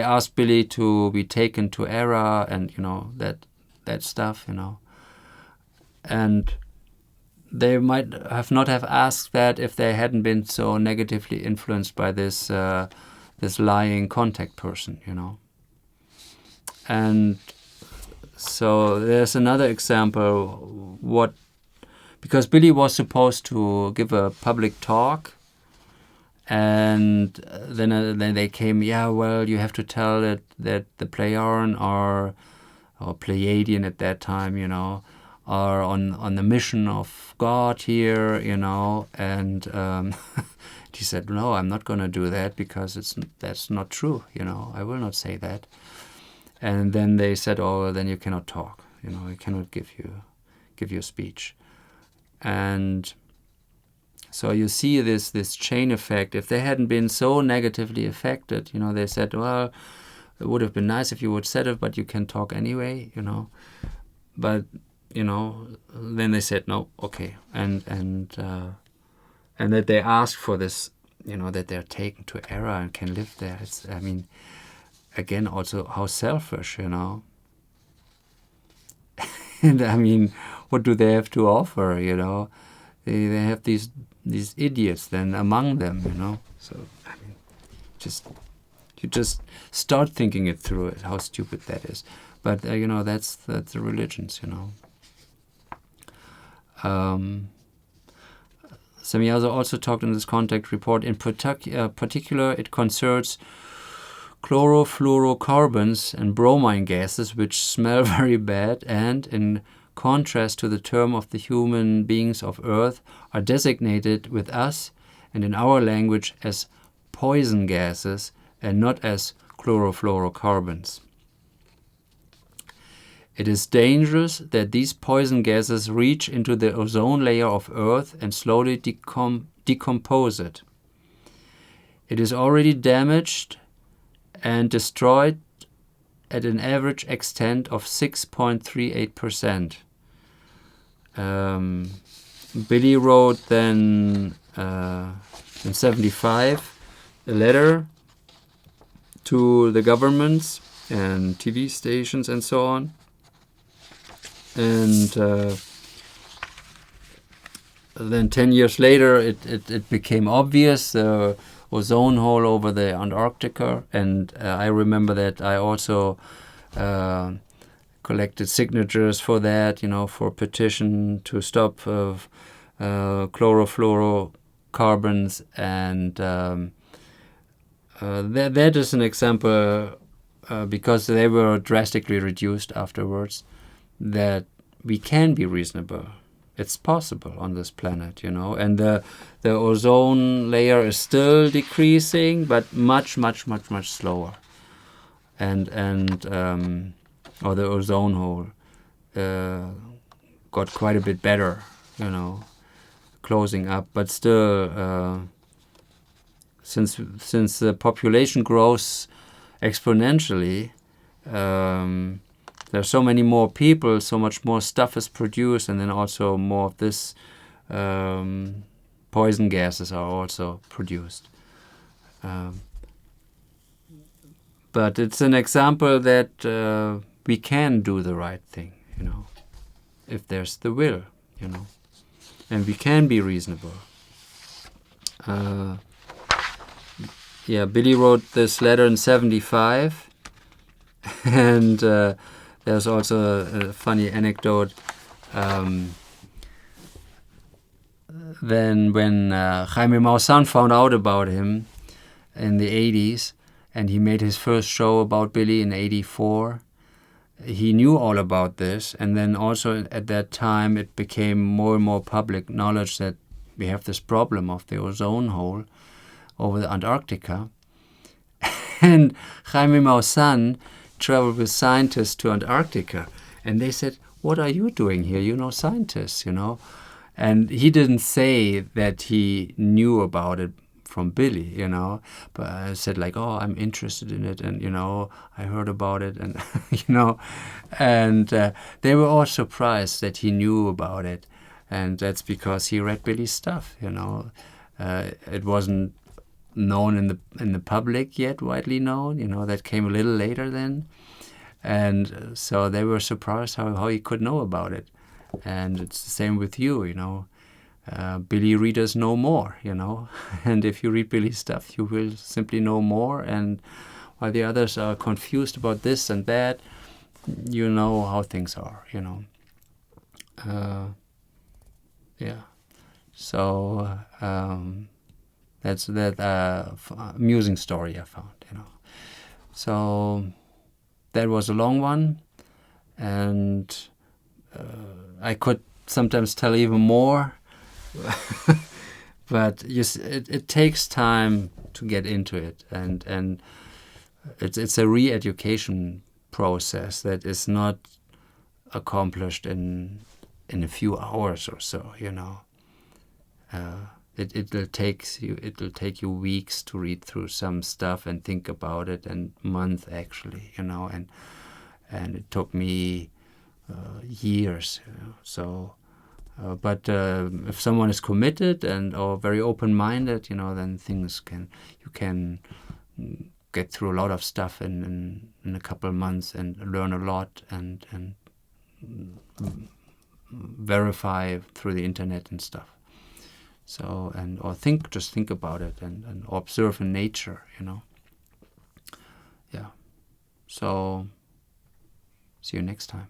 asked Billy to be taken to Era and, that stuff, And they might have not have asked that if they hadn't been so negatively influenced by this lying contact person, And so there's another example, because Billy was supposed to give a public talk, and then they came, you have to tell that the Pleiadian or Pleiadian at that time, are on the mission of God here, and he said, no, I'm not going to do that because that's not true, I will not say that. And then they said, oh, then you cannot talk, I cannot give you a speech. And so you see this chain effect. If they hadn't been so negatively affected, they said, well, it would have been nice if you would said it, but you can talk anyway, But then they said no, okay, and that they asked for this, that they're taken to Era and can live there. It's, again, also how selfish, And I mean, what do they have to offer? You know, they have these idiots then among them. You know, so I mean, you just start thinking it through, how stupid that is. But you know, that's the religions. You know. Semjase also talked in this contact report. In particular, it concerns chlorofluorocarbons and bromine gases, which smell very bad and, in contrast to the term of the human beings of Earth, are designated with us and in our language as poison gases and not as chlorofluorocarbons. It is dangerous that these poison gases reach into the ozone layer of Earth and slowly decompose it. It is already damaged and destroyed at an average extent of 6.38%. Billy wrote then in 1975 a letter to the governments and TV stations and so on. And then 10 years later, it became obvious, the ozone hole over the Antarctica. And I remember that I also collected signatures for that, you know, for a petition to stop chlorofluorocarbons. And that is an example, because they were drastically reduced afterwards, that we can be reasonable. It's possible on this planet, you know, and the ozone layer is still decreasing, but much slower, and or the ozone hole got quite a bit better, you know, closing up, but still, since the population grows exponentially. There are so many more people, so much more stuff is produced, and then also more of this poison gases are also produced. But it's an example that we can do the right thing, you know, if there's the will, you know, and we can be reasonable. Billy wrote this letter in 1975, and there's also a funny anecdote. Then when Jaime Maussan found out about him in the 80s, and he made his first show about Billy in 1984, he knew all about this. And then also at that time, it became more and more public knowledge that we have this problem of the ozone hole over the Antarctica. And Jaime Maussan traveled with scientists to Antarctica, and they said, "What are you doing here? You know, scientists, you know." And he didn't say that he knew about it from Billy, you know, but I said like, "Oh, I'm interested in it, and you know, I heard about it," and you know, and they were all surprised that he knew about it, and that's because he read Billy's stuff, you know. It wasn't known in the public yet, widely known, you know, that came a little later then. And so they were surprised how he could know about it. And it's the same with you, you know. Billy readers know more, you know. And if you read Billy's stuff, you will simply know more. And while the others are confused about this and that, you know how things are, you know. So that's that amusing story I found, you know. So that was a long one, and I could sometimes tell even more, but it takes time to get into it, and it's a re-education process that is not accomplished in a few hours or so, you know. It'll take you weeks to read through some stuff and think about it, and months actually, you know, and it took me years, you know. So, but if someone is committed or very open-minded, you know, then you can get through a lot of stuff in a couple of months and learn a lot and verify through the internet and stuff. So, or just think about it and observe in nature, Yeah. So, see you next time.